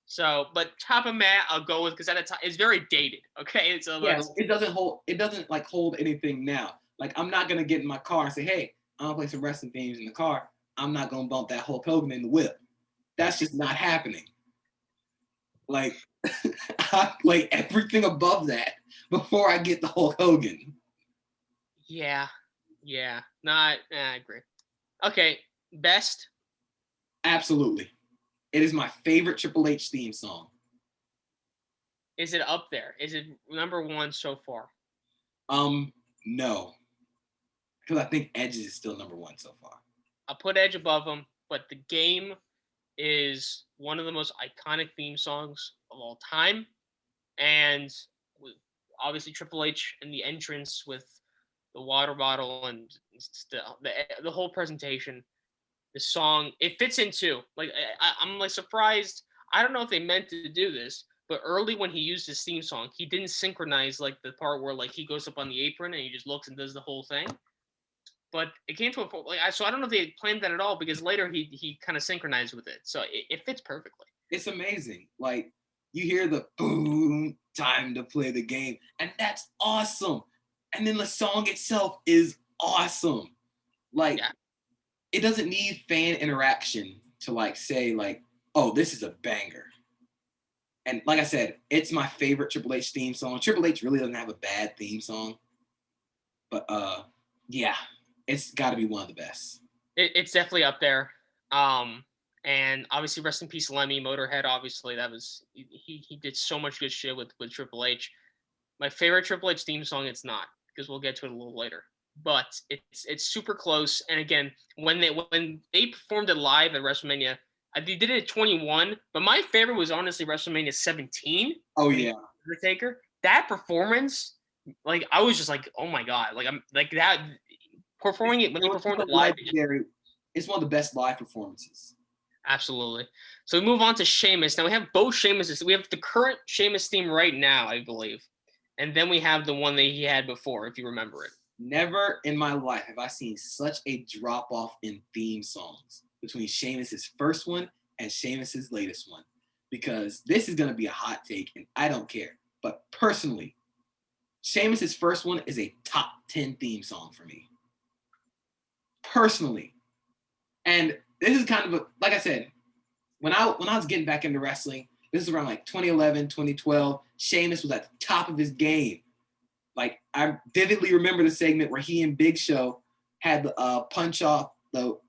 [SPEAKER 1] So, but top of meh, I'll go with because at the time it's very dated. Okay, so
[SPEAKER 2] yeah, it doesn't hold anything now. Like I'm not gonna get in my car and say, "Hey, I'm gonna play some wrestling themes in the car." I'm not gonna bump that Hulk Hogan in the whip. That's just not happening. Like I play everything above that before I get the Hulk Hogan.
[SPEAKER 1] Yeah. I agree. Okay, best.
[SPEAKER 2] Absolutely, it is my favorite Triple H theme song.
[SPEAKER 1] Is it up there? Is it number one so far?
[SPEAKER 2] No, because I think Edge is still number one so far.
[SPEAKER 1] I'll put Edge above him, but the Game is one of the most iconic theme songs of all time, and with obviously Triple H and the entrance with the water bottle and the whole presentation. The song it fits into like I'm like surprised. I don't know if they meant to do this, but early when he used his theme song, he didn't synchronize like the part where like he goes up on the apron and he just looks and does the whole thing. But it came to a point so I don't know if they planned that at all because later he kind of synchronized with it, so it fits perfectly.
[SPEAKER 2] It's amazing. Like you hear the boom, time to play the game, and that's awesome. And then the song itself is awesome. Like yeah. It doesn't need fan interaction to like say like, oh, this is a banger. And like I said, it's my favorite Triple H theme song. Triple H really doesn't have a bad theme song, but yeah, it's got to be one of the best.
[SPEAKER 1] It's definitely up there. And obviously, rest in peace, Lemmy Motorhead. Obviously, that was he did so much good shit with Triple H. My favorite Triple H theme song, it's not because we'll get to it a little later. But it's super close. And again, when they performed it live at WrestleMania, they did it at 21. But my favorite was honestly WrestleMania 17.
[SPEAKER 2] Oh yeah,
[SPEAKER 1] Undertaker. That performance, like I was just like, oh my god, like I'm like that performing it when he performed it live.
[SPEAKER 2] It's one of the best live performances.
[SPEAKER 1] Absolutely. So we move on to Sheamus. Now we have both Sheamuses. We have the current Sheamus theme right now, I believe. And then we have the one that he had before, if you remember it.
[SPEAKER 2] Never in my life have I seen such a drop-off in theme songs between Sheamus's first one and Sheamus's latest one. Because this is going to be a hot take, and I don't care. But personally, Sheamus's first one is a top 10 theme song for me. Personally. And this is kind of like I said, when I was getting back into wrestling, this is around like 2011, 2012. Sheamus was at the top of his game. Like I vividly remember the segment where he and Big Show had the punch off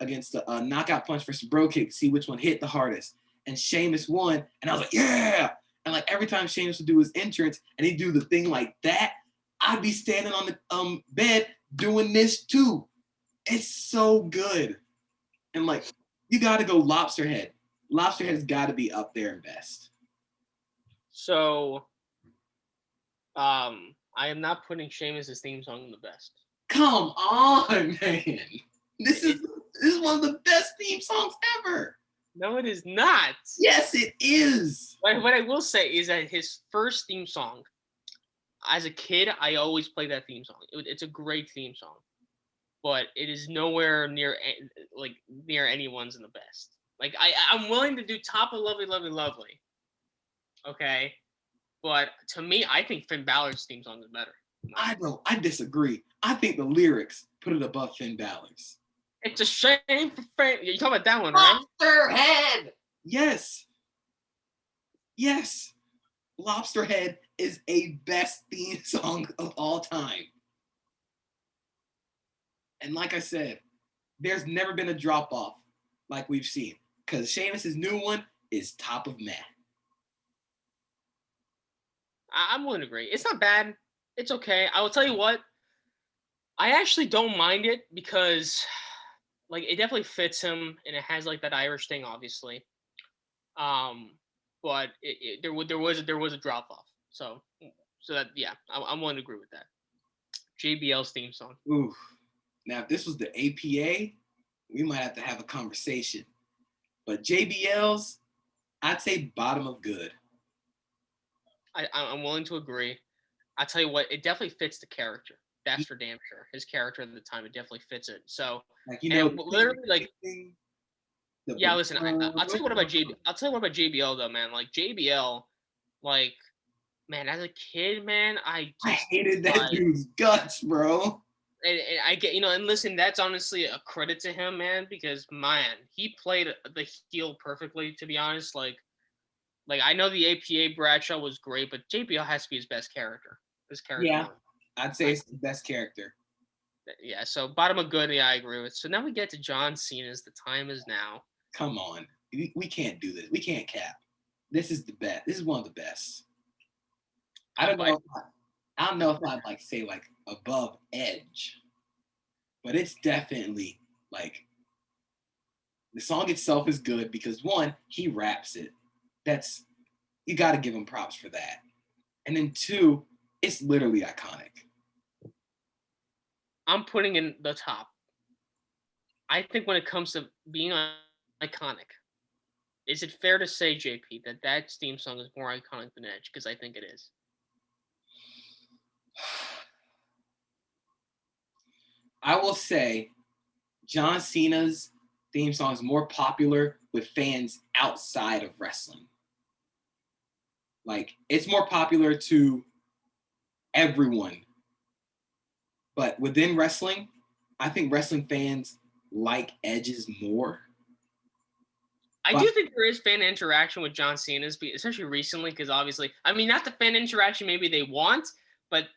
[SPEAKER 2] against the knockout punch versus bro kick to see which one hit the hardest. And Sheamus won, and I was like, yeah! And like every time Sheamus would do his entrance and he'd do the thing like that, I'd be standing on the bed doing this too. It's so good. And like, you got to go Lobsterhead. Lobsterhead's got to be up there and best.
[SPEAKER 1] So, I am not putting Sheamus' theme song in the best.
[SPEAKER 2] Come on, man. This is one of the best theme songs ever.
[SPEAKER 1] No, it is not.
[SPEAKER 2] Yes, it is.
[SPEAKER 1] What I will say is that his first theme song, as a kid, I always played that theme song. It's a great theme song. but it is nowhere near near anyone's in the best. Like I'm willing to do top of Lovely, Lovely, Lovely. Okay, but to me, I think Finn Balor's theme song is better.
[SPEAKER 2] I disagree. I think the lyrics put it above Finn Balor's.
[SPEAKER 1] It's a shame for Finn. You talking about that one, right?
[SPEAKER 2] Lobster Head. Yes. Yes. Lobster Head is a best theme song of all time. And like I said, there's never been a drop off like we've seen. Because Sheamus' new one is top of Matt.
[SPEAKER 1] I'm willing to agree. It's not bad. It's okay. I will tell you what. I actually don't mind it because, like, it definitely fits him, and it has like that Irish thing, obviously. But there was a drop off. So that yeah, I'm willing to agree with that. JBL's theme song.
[SPEAKER 2] Ooh. Now, if this was the APA, we might have to have a conversation. But JBL's, I'd say bottom of good.
[SPEAKER 1] I'm willing to agree. I tell you what, it definitely fits the character. That's for damn sure. His character at the time, it definitely fits it. So,
[SPEAKER 2] like, you know,
[SPEAKER 1] literally, like, yeah. Listen, I'll tell you what about JBL though, man. Like JBL, like, man, as a kid, man, I
[SPEAKER 2] hated that dude's guts, bro.
[SPEAKER 1] And I get, and listen, that's honestly a credit to him, man, because man, he played the heel perfectly. To be honest, like I know the APA Bradshaw was great, but JBL has to be his best character. His character.
[SPEAKER 2] Yeah, I'd say it's the best character.
[SPEAKER 1] Yeah, so bottom of good, yeah, I agree with. So now we get to John Cena's The Time Is Now.
[SPEAKER 2] Come on. We can't do this. We can't cap. This is the best. This is one of the best. I don't know if I'd like say like above Edge, but it's definitely like the song itself is good because one, he raps it. That's you got to give him props for that. And then two, it's literally iconic.
[SPEAKER 1] I'm putting in the top. I think when it comes to being iconic, is it fair to say, JP, that theme song is more iconic than Edge? Because I think it is.
[SPEAKER 2] I will say John Cena's theme song is more popular with fans outside of wrestling. Like, it's more popular to everyone. But within wrestling, I think wrestling fans like Edge's more.
[SPEAKER 1] I do think there is fan interaction with John Cena's, especially recently, because obviously, I mean, not the fan interaction maybe they want, but,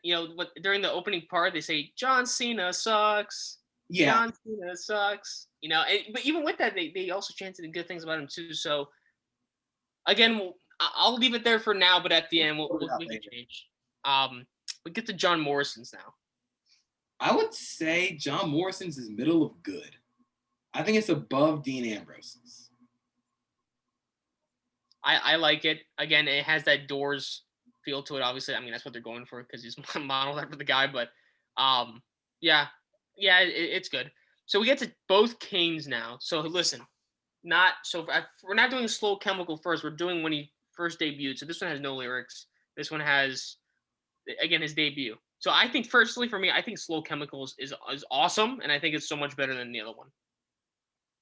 [SPEAKER 1] during the opening part, they say, John Cena sucks. Yeah. John Cena sucks. But even with that, they also chanted good things about him, too. So, again, I'll leave it there for now, but at the end, we can change. We get to John Morrison's now.
[SPEAKER 2] I would say John Morrison's is middle of good. I think it's above Dean Ambrose's.
[SPEAKER 1] I like it. Again, it has that Doors feel to it, obviously. I mean, that's what they're going for because he's modeled after the guy. But, it's good. So we get to both Kings now. So, listen, we're not doing Slow Chemical first. We're doing when he first debuted. So this one has no lyrics. This one has, again, his debut. So I think, firstly, for me, I think Slow Chemicals is awesome, and I think it's so much better than the other one.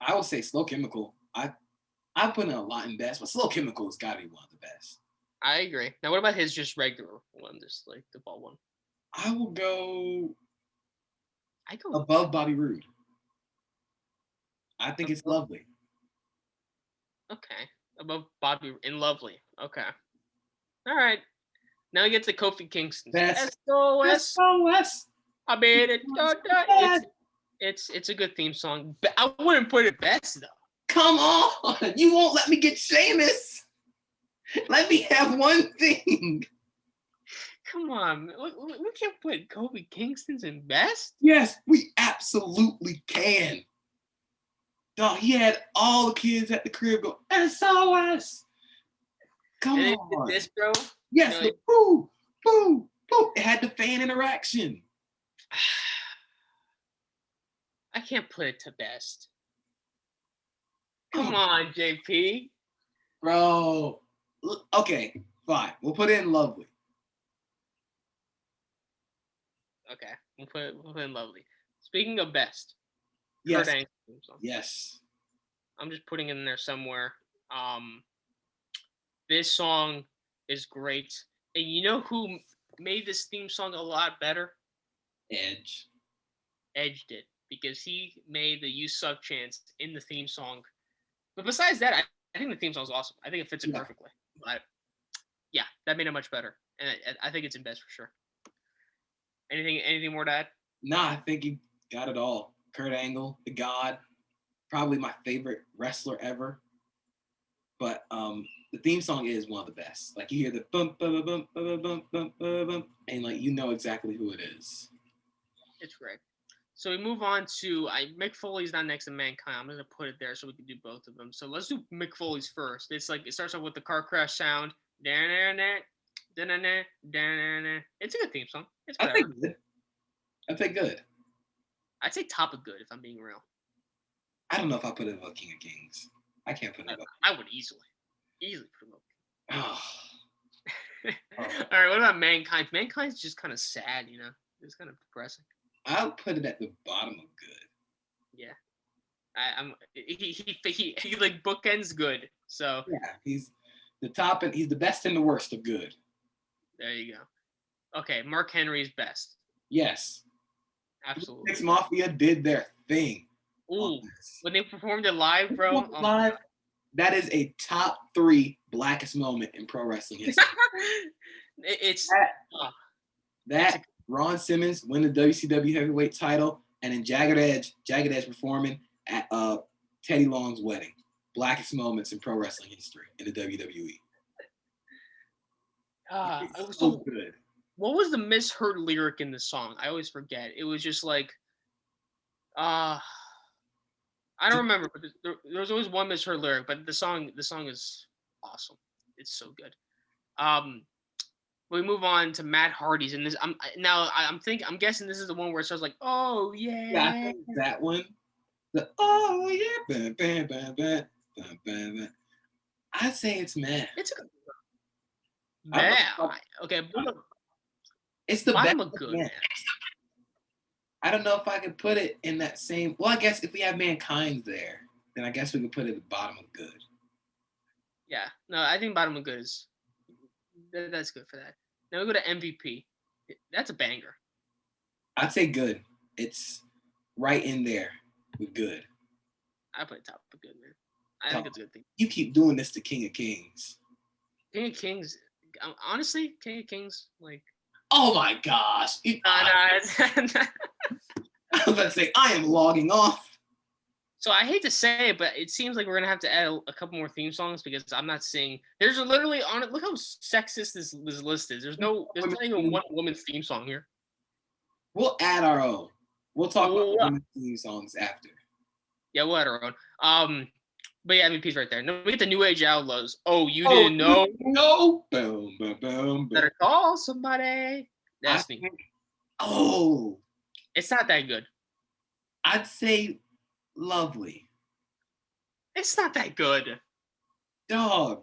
[SPEAKER 2] I would say Slow Chemical. I put in a lot in best, but Slow Chemical has got to be one of the best.
[SPEAKER 1] I agree. Now, what about his just regular one, just like the ball one?
[SPEAKER 2] I will go above Bobby Roode. I think it's lovely.
[SPEAKER 1] Okay. Above Bobby and Lovely. Okay. All right. Now we get to Kofi Kingston. SOS. I mean, it's a good theme song. But I wouldn't put it best, though.
[SPEAKER 2] Come on. You won't let me get Sheamus. Let me have one thing.
[SPEAKER 1] Come on. We can't put Kofi Kingston's in best?
[SPEAKER 2] Yes, we absolutely can. Dog, he had all the kids at the crib go, SOS. Come on.
[SPEAKER 1] This, bro?
[SPEAKER 2] Yes, the boo, boo, boo. It had the fan interaction.
[SPEAKER 1] I can't put it to best. Come on, JP.
[SPEAKER 2] Bro. Okay, fine. We'll put it in lovely.
[SPEAKER 1] Okay, we'll put it in lovely. Speaking of best,
[SPEAKER 2] Yes.
[SPEAKER 1] Kurt Angle theme song.
[SPEAKER 2] Yes.
[SPEAKER 1] I'm just putting it in there somewhere. This song is great, and you know who made this theme song a lot better?
[SPEAKER 2] Edge.
[SPEAKER 1] Edge did, because he made the "You Suck" chants in the theme song. But besides that, I think the theme song is awesome. I think it fits it perfectly. But yeah, that made it much better, and I think it's in best for sure. Anything more to add?
[SPEAKER 2] Nah, I think you got it all. Kurt Angle, the God, probably my favorite wrestler ever. But the theme song is one of the best. Like you hear the bump, bump, bump, bump, bump, bump, bump, and like you know exactly who it is.
[SPEAKER 1] It's great. So we move on to Mick Foley's not next to Mankind. I'm gonna put it there so we can do both of them. So let's do Mick Foley's first. It's like it starts off with the car crash sound. It's a good theme song. It's
[SPEAKER 2] I'd say good.
[SPEAKER 1] I'd say top of good if I'm being real.
[SPEAKER 2] I don't know if I put it above King of Kings. I can't put it above.
[SPEAKER 1] I would easily put it above.
[SPEAKER 2] Oh.
[SPEAKER 1] All right, what about Mankind? Mankind's just kind of sad, you know. It's kind of depressing.
[SPEAKER 2] I'll put it at the bottom of good.
[SPEAKER 1] Yeah, he like bookends good. So
[SPEAKER 2] yeah, he's the top and he's the best and the worst of good.
[SPEAKER 1] There you go. Okay, Mark Henry's best.
[SPEAKER 2] Yes,
[SPEAKER 1] absolutely.
[SPEAKER 2] Mix Mafia did their thing.
[SPEAKER 1] Ooh, when they performed it live, bro.
[SPEAKER 2] Live, that is a top 3 blackest moment in pro wrestling history.
[SPEAKER 1] It's
[SPEAKER 2] that Ron Simmons win the WCW heavyweight title, and then Jagged Edge performing at Teddy Long's wedding. Blackest moments in pro wrestling history in the WWE.
[SPEAKER 1] It was so good. What was the misheard lyric in the song? I always forget. It was just like, I don't remember, but there was always one misheard lyric. But the song is awesome. It's so good. We move on to Matt Hardy's, and this. I'm guessing this is the one where it starts like, oh yeah.
[SPEAKER 2] Yeah, I think that one. The oh yeah, bam, bam, bam, bam, bam, bam. I'd say it's meh.
[SPEAKER 1] It's a good. Man, okay.
[SPEAKER 2] It's the
[SPEAKER 1] bottom
[SPEAKER 2] best
[SPEAKER 1] of good, man.
[SPEAKER 2] I don't know if I could put it in that same. Well, I guess if we have Mankind there, then I guess we could put it at the bottom of good.
[SPEAKER 1] Yeah, no, I think bottom of good is that's good for that. Now we go to MVP. That's a banger.
[SPEAKER 2] I'd say good. It's right in there with good.
[SPEAKER 1] I put it top of good, man. I think it's a good thing.
[SPEAKER 2] You keep doing this to King of Kings.
[SPEAKER 1] King of Kings, honestly, King of Kings, like.
[SPEAKER 2] Oh my gosh! I was about to say I am logging off.
[SPEAKER 1] So I hate to say it, but it seems like we're gonna have to add a couple more theme songs because I'm not seeing. There's literally on it. Look how sexist this list is. There's not even one woman's theme song here.
[SPEAKER 2] We'll add our own. We'll talk about women's theme songs after.
[SPEAKER 1] Yeah, we'll add our own. But yeah, MVP's right there. Now we get the New Age Outlaws. Oh, you didn't know?
[SPEAKER 2] No. Boom, boom, boom.
[SPEAKER 1] Better call somebody. That's me.
[SPEAKER 2] Oh.
[SPEAKER 1] It's not that good.
[SPEAKER 2] I'd say lovely.
[SPEAKER 1] It's not that good.
[SPEAKER 2] Dog.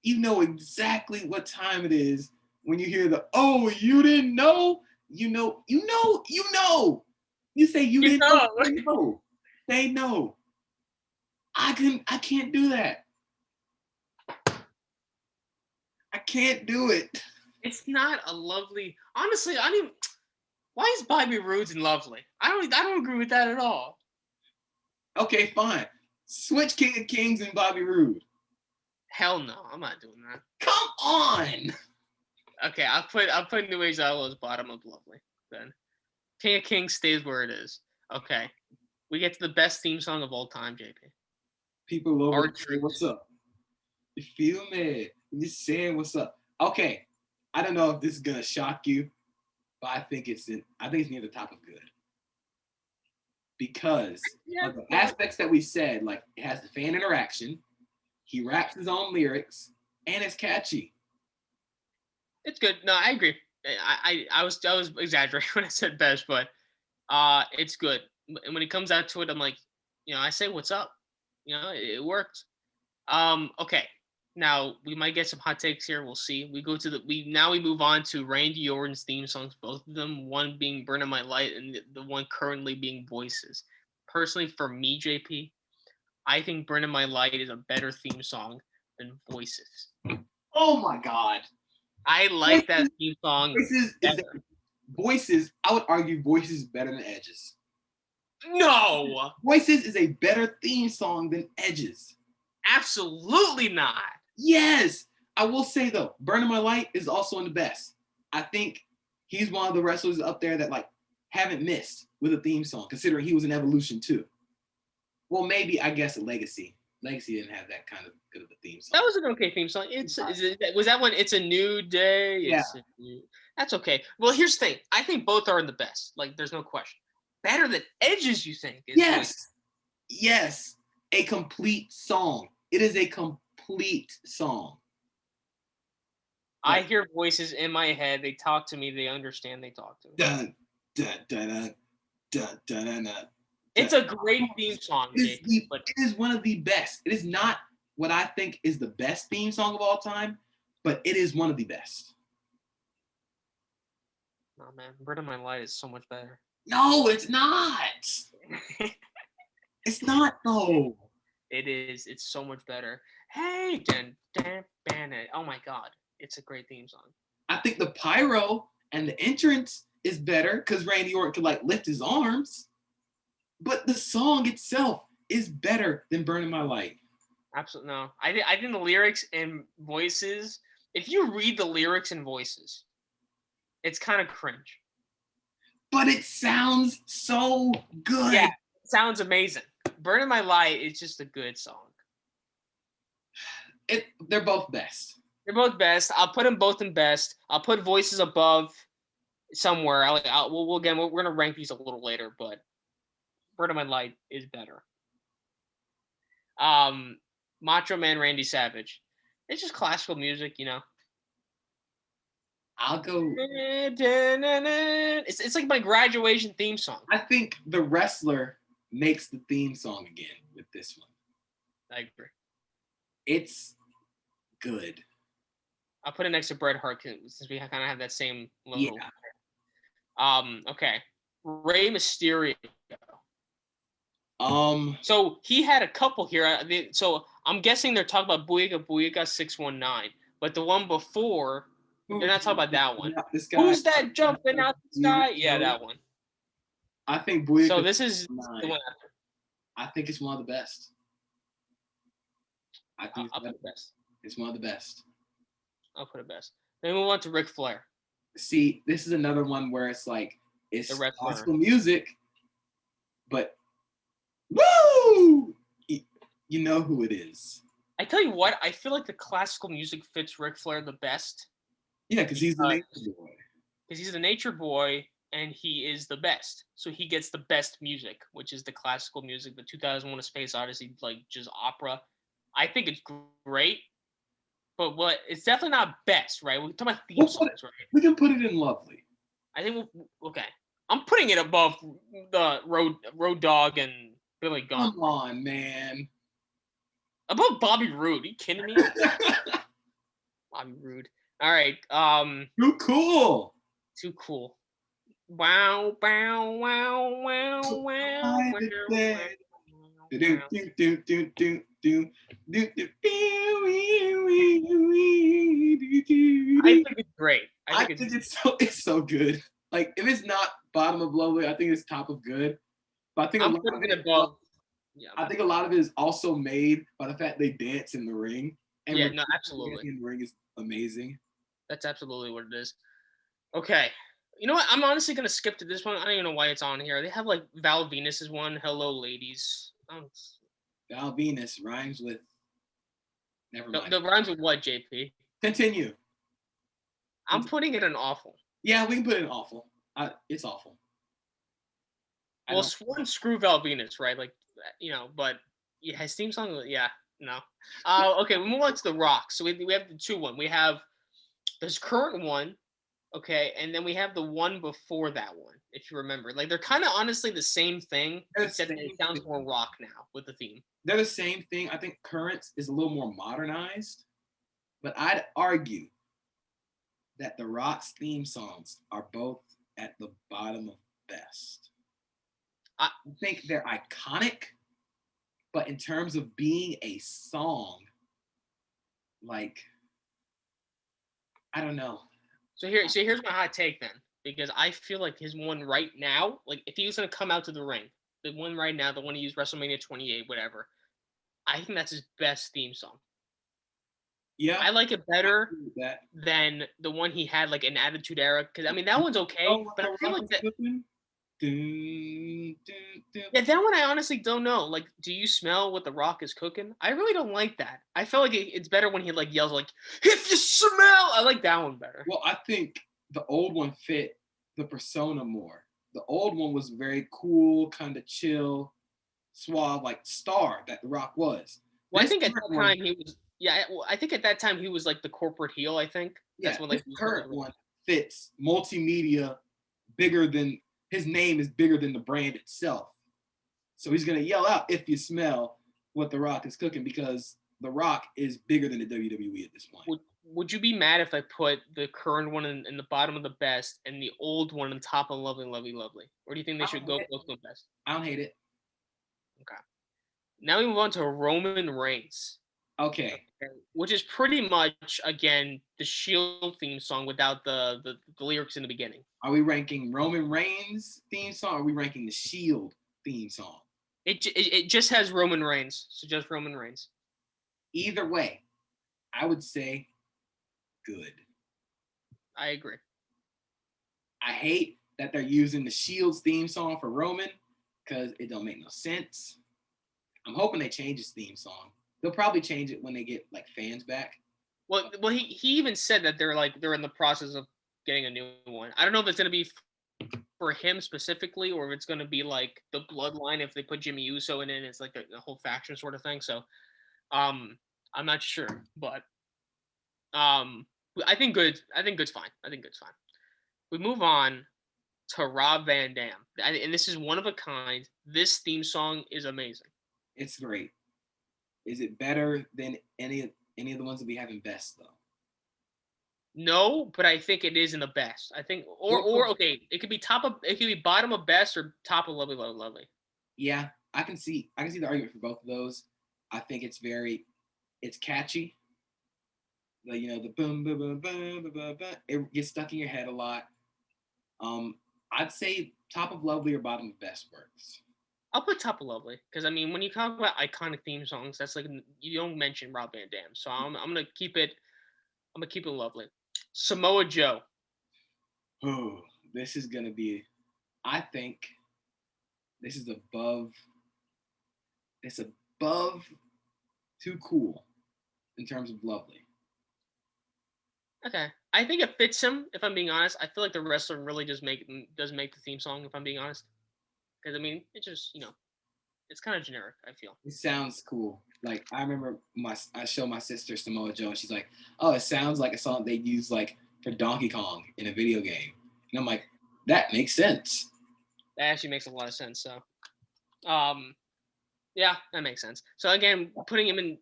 [SPEAKER 2] You know exactly what time it is when you hear the, oh, you didn't know? You know. You say you didn't know. They know. I can't do that. I can't do it.
[SPEAKER 1] It's not a lovely. Honestly, I don't even. Why is Bobby Roode's in lovely? I don't agree with that at all.
[SPEAKER 2] Okay, fine. Switch King of Kings and Bobby Roode.
[SPEAKER 1] Hell no, I'm not doing that.
[SPEAKER 2] Come on.
[SPEAKER 1] Okay, I'll put New Age Outlaws bottom of lovely. Then King of Kings stays where it is. Okay, we get to the best theme song of all time, JP.
[SPEAKER 2] People over here, what's up? You feel me? I'm just saying what's up. Okay, I don't know if this is gonna shock you, but I think it's near the top of good because of the aspects that we said. Like it has the fan interaction, he raps his own lyrics, and it's catchy.
[SPEAKER 1] It's good. No, I agree. I was exaggerating when I said best, but it's good. And when it comes out to it, I'm like, I say what's up. It worked. Okay. Now we might get some hot takes here. We'll see. We move on to Randy Orton's theme songs. Both of them, one being "Burn in My Light" and the one currently being "Voices." Personally, for me, JP, I think "Burn in My Light" is a better theme song than "Voices."
[SPEAKER 2] Oh my God.
[SPEAKER 1] I like that theme song.
[SPEAKER 2] Voices. I would argue Voices is better than Edge's.
[SPEAKER 1] No.
[SPEAKER 2] Voices is a better theme song than Edge's.
[SPEAKER 1] Absolutely not.
[SPEAKER 2] Yes. I will say though, Burning My Light is also in the best. I think he's one of the wrestlers up there that like haven't missed with a theme song, considering he was in Evolution too. Well, maybe I guess a Legacy. Legacy didn't have that kind of good of a theme song.
[SPEAKER 1] That was an okay theme song. Was that one? It's a new day.
[SPEAKER 2] Yeah.
[SPEAKER 1] That's okay. Well, here's the thing. I think both are in the best. Like, there's no question. Better than Edge's, you think?
[SPEAKER 2] Yes. A complete song. It is a complete song.
[SPEAKER 1] I hear voices in my head. They talk to me. They understand. They talk to me.
[SPEAKER 2] Dun, dun, dun, dun, dun, dun, dun, dun.
[SPEAKER 1] It's a great theme song.
[SPEAKER 2] It is one of the best. It is not what I think is the best theme song of all time, but it is one of the best.
[SPEAKER 1] Oh man, "Bird of My Light" is so much better.
[SPEAKER 2] No, it's not. It's not though.
[SPEAKER 1] It is. It's so much better. Hey, oh my God, it's a great theme song.
[SPEAKER 2] I think the pyro and the entrance is better because Randy Orton could like lift his arms, but the song itself is better than "Burning My Light."
[SPEAKER 1] Absolutely no. I think the lyrics and Voices. If you read the lyrics and Voices, it's kind of cringe.
[SPEAKER 2] But it sounds so good.
[SPEAKER 1] Yeah, it sounds amazing. "Burning My Light" is just a good song.
[SPEAKER 2] They're both best.
[SPEAKER 1] They're both best. I'll put them both in best. I'll put Voices above somewhere. We're gonna rank these a little later, but "Bird of My Light" is better. Macho Man Randy Savage. It's just classical music, you know.
[SPEAKER 2] I'll go.
[SPEAKER 1] It's like my graduation theme song.
[SPEAKER 2] I think the wrestler makes the theme song again with this one.
[SPEAKER 1] I agree.
[SPEAKER 2] It's good.
[SPEAKER 1] I'll put it next to Bret Hart since we kind of have that same logo. Yeah. Okay. Rey Mysterio. So he had a couple here. So I'm guessing they're talking about Booyaka Booyaka 619, but the one before, they're not talking about that one. Who's that jumping out the sky? Yeah, that one.
[SPEAKER 2] I think Booyaka.
[SPEAKER 1] So this is the one after.
[SPEAKER 2] I think it's one of the best. I think
[SPEAKER 1] I'll put it best.
[SPEAKER 2] It's one of the best.
[SPEAKER 1] I'll put it best. Then we move on to Ric Flair.
[SPEAKER 2] See, this is another one where it's like it's classical music, but woo! You know who it is.
[SPEAKER 1] I tell you what, I feel like the classical music fits Ric Flair the best.
[SPEAKER 2] Yeah, because he's the nature boy.
[SPEAKER 1] Because he's the nature boy, and he is the best. So he gets the best music, which is the classical music, the 2001: A Space Odyssey, like just opera. I think it's great, but it's definitely not best, right? We're talking about theme songs, right?
[SPEAKER 2] We can put it in lovely.
[SPEAKER 1] I think okay. I'm putting it above the Road Dogg and Billy Gunn.
[SPEAKER 2] Come on, man.
[SPEAKER 1] Above Bobby Roode. Are you kidding me? Bobby Roode. All right.
[SPEAKER 2] Too cool.
[SPEAKER 1] Too cool. Wow, wow, wow, wow, wow, wow. I think it's great.
[SPEAKER 2] I think it's so good. Like if it's not bottom of lovely, I think it's top of good. But I think
[SPEAKER 1] I'm putting it above.
[SPEAKER 2] Yeah, I think a lot of it is also made by the fact they dance in the ring.
[SPEAKER 1] And yeah, no, absolutely.
[SPEAKER 2] In the ring is amazing.
[SPEAKER 1] That's absolutely what it is. Okay. You know what? I'm honestly going to skip to this one. I don't even know why it's on here. They have like Val Venus is one. Hello, ladies.
[SPEAKER 2] Val Venus rhymes with. Never mind.
[SPEAKER 1] The rhymes with what, JP?
[SPEAKER 2] Continue.
[SPEAKER 1] I'm putting it in awful.
[SPEAKER 2] Yeah, we can put it in awful. It's awful.
[SPEAKER 1] Well, screw Val Venus, right? Like, you know, but yeah, his theme song, yeah, no. Okay, we move on to The Rock. So we have the two one. We have this current one, okay, and then we have the one before that one, if you remember. Like, they're kind of honestly the same thing, except it sounds more rock now with the theme.
[SPEAKER 2] They're the same thing. I think current is a little more modernized. But I'd argue that The Rock's theme songs are both at the bottom of best. I think they're iconic, but in terms of being a song, like, I don't know.
[SPEAKER 1] So here's my hot take then, because I feel like his one right now, like if he was gonna come out to the ring, the one right now, the one he used WrestleMania 28, whatever, I think that's his best theme song.
[SPEAKER 2] Yeah,
[SPEAKER 1] I like it better than the one he had like in Attitude Era, because I mean that one's okay, but I feel like that. Yeah, that one I honestly don't know. Like, do you smell what the Rock is cooking? I really don't like that. I feel like it's better when he like yells like, "If you smell," I like that one better.
[SPEAKER 2] Well, I think the old one fit the persona more. The old one was very cool, kind of chill, suave, like star that the Rock was.
[SPEAKER 1] Well, I think at that time he was. Yeah, well, I think at that time he was like the corporate heel. I think
[SPEAKER 2] that's when like the current one fits multimedia, bigger than his name is bigger than the brand itself. So he's gonna yell out if you smell what the Rock is cooking, because the Rock is bigger than the WWE at this point.
[SPEAKER 1] Would you be mad if I put the current one in the bottom of the best and the old one on top of Lovely, Lovely, Lovely? Or do you think they should go both the best?
[SPEAKER 2] I don't hate it.
[SPEAKER 1] Okay. Now we move on to Roman Reigns.
[SPEAKER 2] Okay.
[SPEAKER 1] Which is pretty much, again, the Shield theme song without the lyrics in the beginning.
[SPEAKER 2] Are we ranking Roman Reigns theme song, or are we ranking the Shield theme song?
[SPEAKER 1] It just has Roman Reigns, so just Roman Reigns.
[SPEAKER 2] Either way, I would say good.
[SPEAKER 1] I agree.
[SPEAKER 2] I hate that they're using the Shield's theme song for Roman, because it don't make no sense. I'm hoping they change his theme song. They'll probably change it when they get like fans back.
[SPEAKER 1] Well, he even said that they're in the process of getting a new one. I don't know if it's gonna be for him specifically, or if it's gonna be like the Bloodline if they put Jimmy Uso in it. It's like a whole faction sort of thing. So, I'm not sure, but I think good. I think good's fine. I think good's fine. We move on to Rob Van Dam, and this is one of a kind. This theme song is amazing.
[SPEAKER 2] It's great. Is it better than any of the ones that we have in best though?
[SPEAKER 1] No, but I think it is in the best. I think, or okay, it could be bottom of best or top of Lovely, Lovely, Lovely.
[SPEAKER 2] Yeah, I can see the argument for both of those. I think it's catchy. The boom boom boom boom boom boom. It gets stuck in your head a lot. I'd say top of Lovely or bottom of best works.
[SPEAKER 1] I'll put top of Lovely, because I mean, when you talk about iconic theme songs, that's like you don't mention Rob Van Dam, so I'm gonna keep it. I'm gonna keep it Lovely. Samoa Joe.
[SPEAKER 2] Oh, this is gonna be. I think this is above. It's above Too Cool in terms of Lovely.
[SPEAKER 1] Okay, I think it fits him. If I'm being honest, I feel like the wrestler really does make the theme song. If I'm being honest, because I mean, it just it's kind of generic. I feel
[SPEAKER 2] it sounds cool. Like I remember I showed my sister Samoa Joe, and she's like, "Oh, it sounds like a song they use like for Donkey Kong in a video game." And I'm like, "That makes sense."
[SPEAKER 1] That actually makes a lot of sense. So, yeah, that makes sense. So again, putting him in,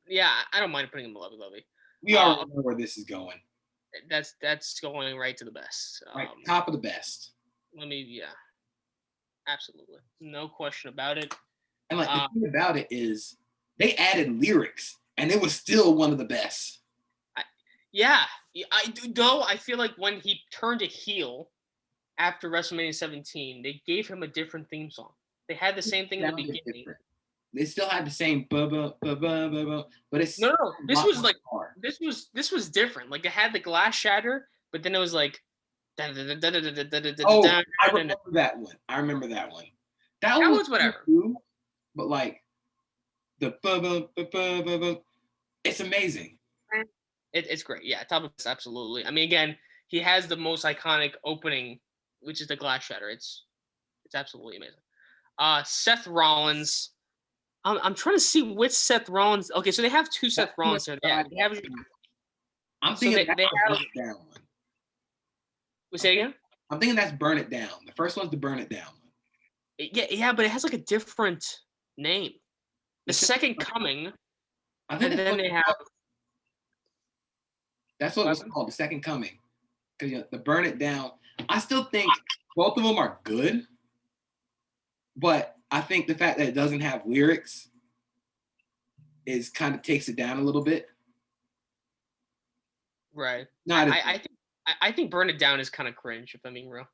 [SPEAKER 1] I don't mind putting him in Lovely, Lovely.
[SPEAKER 2] We already know where this is going.
[SPEAKER 1] That's going right to the best.
[SPEAKER 2] Right, top of the best.
[SPEAKER 1] Absolutely, no question about it.
[SPEAKER 2] And like the thing about it is, they added lyrics, and it was still one of the best.
[SPEAKER 1] I feel like when he turned a heel after WrestleMania 17, they gave him a different theme song. They had the same thing in the beginning. Different.
[SPEAKER 2] They still had the same but it's
[SPEAKER 1] no. This was like hard. This was different. Like it had the glass shatter, but then it was like.
[SPEAKER 2] I remember that one. That one was whatever. Cool, but like the it's amazing.
[SPEAKER 1] It's great. Yeah, top of this, absolutely. I mean, again, he has the most iconic opening, which is the glass shatter. It's absolutely amazing. Seth Rollins. I'm trying to see which Seth Rollins. Okay, so they have two Seth Rollins here.
[SPEAKER 2] I'm thinking they have down one.
[SPEAKER 1] Say again?
[SPEAKER 2] I'm thinking that's Burn It Down. The first one's the Burn It Down one.
[SPEAKER 1] Yeah, but it has like a different name. The Second Coming.
[SPEAKER 2] I think
[SPEAKER 1] and then they have.
[SPEAKER 2] That's what it was called, the Second Coming. Because the Burn It Down. I still think both of them are good, but I think the fact that it doesn't have lyrics is kind of takes it down a little bit.
[SPEAKER 1] Right.
[SPEAKER 2] Not
[SPEAKER 1] I think Burn It Down is kind of cringe, if I'm being real.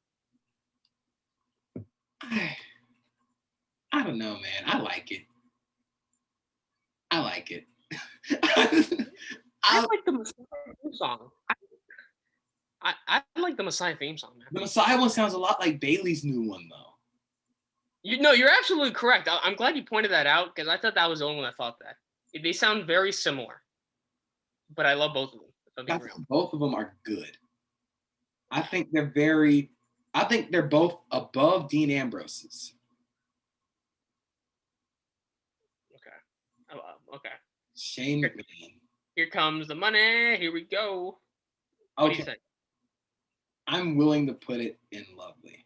[SPEAKER 2] I don't know, man. I like it. I like it.
[SPEAKER 1] I like the Messiah theme song. I like the Messiah theme song, man.
[SPEAKER 2] The Messiah one sounds a lot like Bailey's new one, though.
[SPEAKER 1] You're absolutely correct. I'm glad you pointed that out because I thought that was the only one that thought that. They sound very similar, but I love both of them. If I'm being real.
[SPEAKER 2] Both of them are good. I think they're both above Dean Ambrose's.
[SPEAKER 1] Okay. Okay.
[SPEAKER 2] Shane McMahon.
[SPEAKER 1] Here comes the money. Here we go. What do you think?
[SPEAKER 2] I'm willing to put it in Lovely,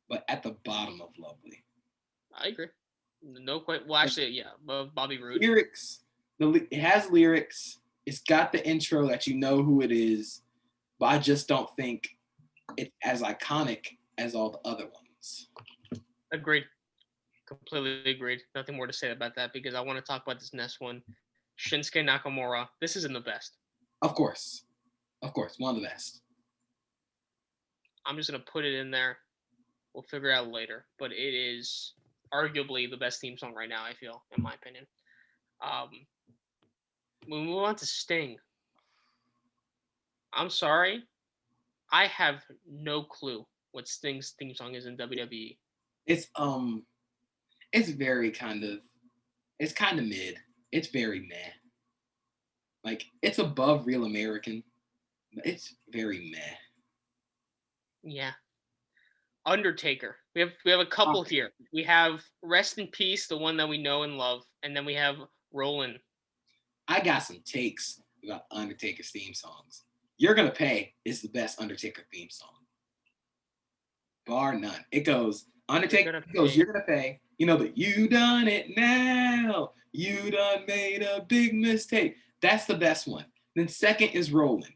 [SPEAKER 2] but at the bottom of Lovely.
[SPEAKER 1] I agree. No quite. Well, actually, yeah, Bobby Roode.
[SPEAKER 2] Lyrics. It has lyrics. It's got the intro that you know who it is, but I just don't think it's as iconic as all the other ones.
[SPEAKER 1] Agreed. Completely agreed. Nothing more to say about that because I want to talk about this next one. Shinsuke Nakamura. This isn't the best.
[SPEAKER 2] Of course, one of the best.
[SPEAKER 1] I'm just gonna put it in there. We'll figure it out later, but it is arguably the best theme song right now. I feel, in my opinion. We move on to Sting. I'm sorry, I have no clue what Sting's theme song is in WWE.
[SPEAKER 2] It's very kind of mid. It's very meh. Like it's above Real American, but it's very meh.
[SPEAKER 1] Yeah. Undertaker. We have a couple here. We have Rest in Peace, the one that we know and love, and then we have Rollin'.
[SPEAKER 2] I got some takes about Undertaker's theme songs. You're Gonna Pay is the best Undertaker theme song. Bar none. It goes, Undertaker goes, You're Gonna Pay. You know that you done it now. You done made a big mistake. That's the best one. Then second is Rollin'.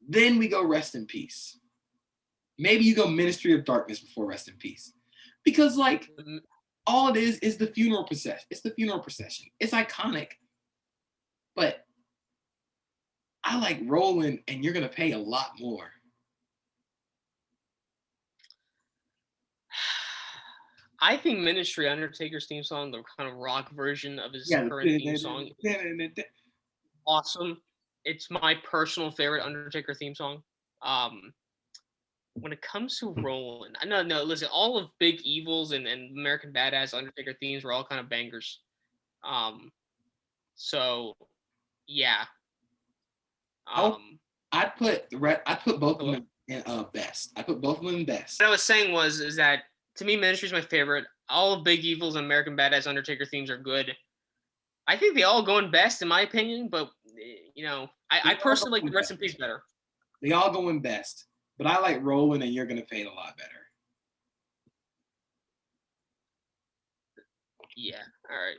[SPEAKER 2] Then we go Rest in Peace. Maybe you go Ministry of Darkness before Rest in Peace. Because like all it is the funeral procession. It's the funeral procession. It's iconic. But I like Rollin' and You're Gonna Pay a lot more.
[SPEAKER 1] I think Ministry, Undertaker's theme song, the kind of rock version of his current theme song, awesome. It's my personal favorite Undertaker theme song. When it comes to Rollin', no, listen, all of Big Evil's and American Badass Undertaker themes were all kind of bangers. So yeah.
[SPEAKER 2] I'd put both of them in best. I put both of them in best.
[SPEAKER 1] What I was saying is that to me, Ministry is my favorite. All of Big Evil's and American Badass Undertaker themes are good. I think they all go in best, in my opinion, but I personally like Rest in Peace better.
[SPEAKER 2] They all go in best, but I like Rollin' and You're Gonna Pay it a lot better.
[SPEAKER 1] Yeah, all right.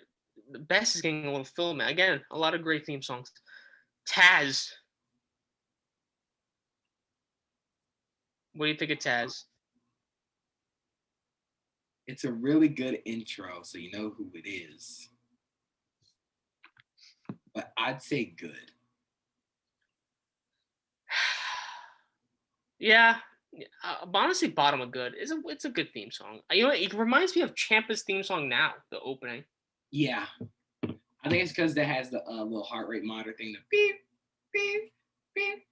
[SPEAKER 1] The best is getting a little filled, man. Again, a lot of great theme songs. Taz. What do you think of Taz?
[SPEAKER 2] It's a really good intro, so you know who it is. But I'd say good.
[SPEAKER 1] Yeah, honestly, bottom of good. It's a good theme song. It reminds me of Ciampa's theme song now, the opening.
[SPEAKER 2] Yeah, I think it's because that has the little heart rate monitor thing. The beep, beep, beep.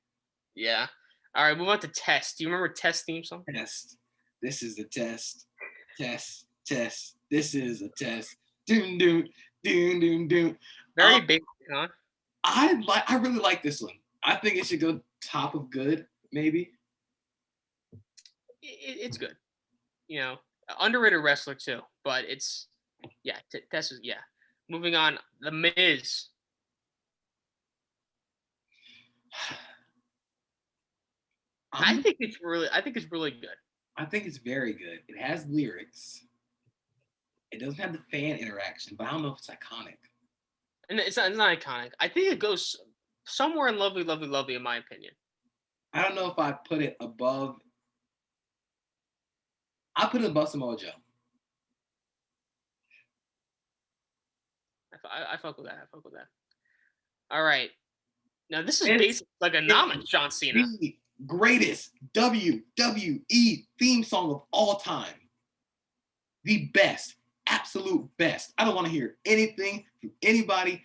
[SPEAKER 1] Yeah. All right, move on to Test. Do you remember Test theme song?
[SPEAKER 2] Test. This is the test. Test. This is a test. Doom, doom, doom, doom, doom.
[SPEAKER 1] Very basic, huh?
[SPEAKER 2] I really like this one. I think it should go top of good, maybe.
[SPEAKER 1] It's good. Underrated wrestler too, but it's Test is Moving on, The Miz. I think it's really good.
[SPEAKER 2] I think it's very good. It has lyrics. It doesn't have the fan interaction, but I don't know if it's iconic.
[SPEAKER 1] And it's not iconic. I think it goes somewhere in Lovely, Lovely, Lovely, in my opinion.
[SPEAKER 2] I don't know if I put it above. I put it above Samoa Joe.
[SPEAKER 1] I fuck with that. I fuck with that. All right. Now this is
[SPEAKER 2] It's,
[SPEAKER 1] basically like a nominee, John Cena.
[SPEAKER 2] The greatest WWE theme song of all time. The best, absolute best. I don't want to hear anything from anybody.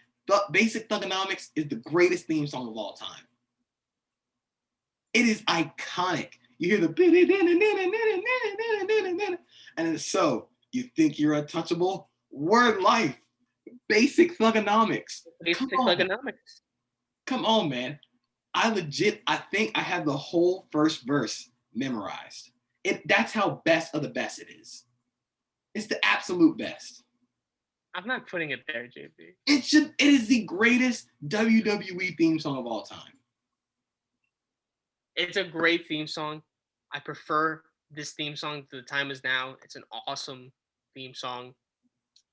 [SPEAKER 2] Basic Thugonomics is the greatest theme song of all time. It is iconic. You hear the and it's so you think you're untouchable. Word life. Basic Thugonomics.
[SPEAKER 1] Basic Thugonomics.
[SPEAKER 2] Come on, man. I think I have the whole first verse memorized. That's how best of the best it is. It's the absolute best.
[SPEAKER 1] I'm not putting it there, JP.
[SPEAKER 2] It is the greatest WWE theme song of all time.
[SPEAKER 1] It's a great theme song. I prefer this theme song to The Time Is Now. It's an awesome theme song.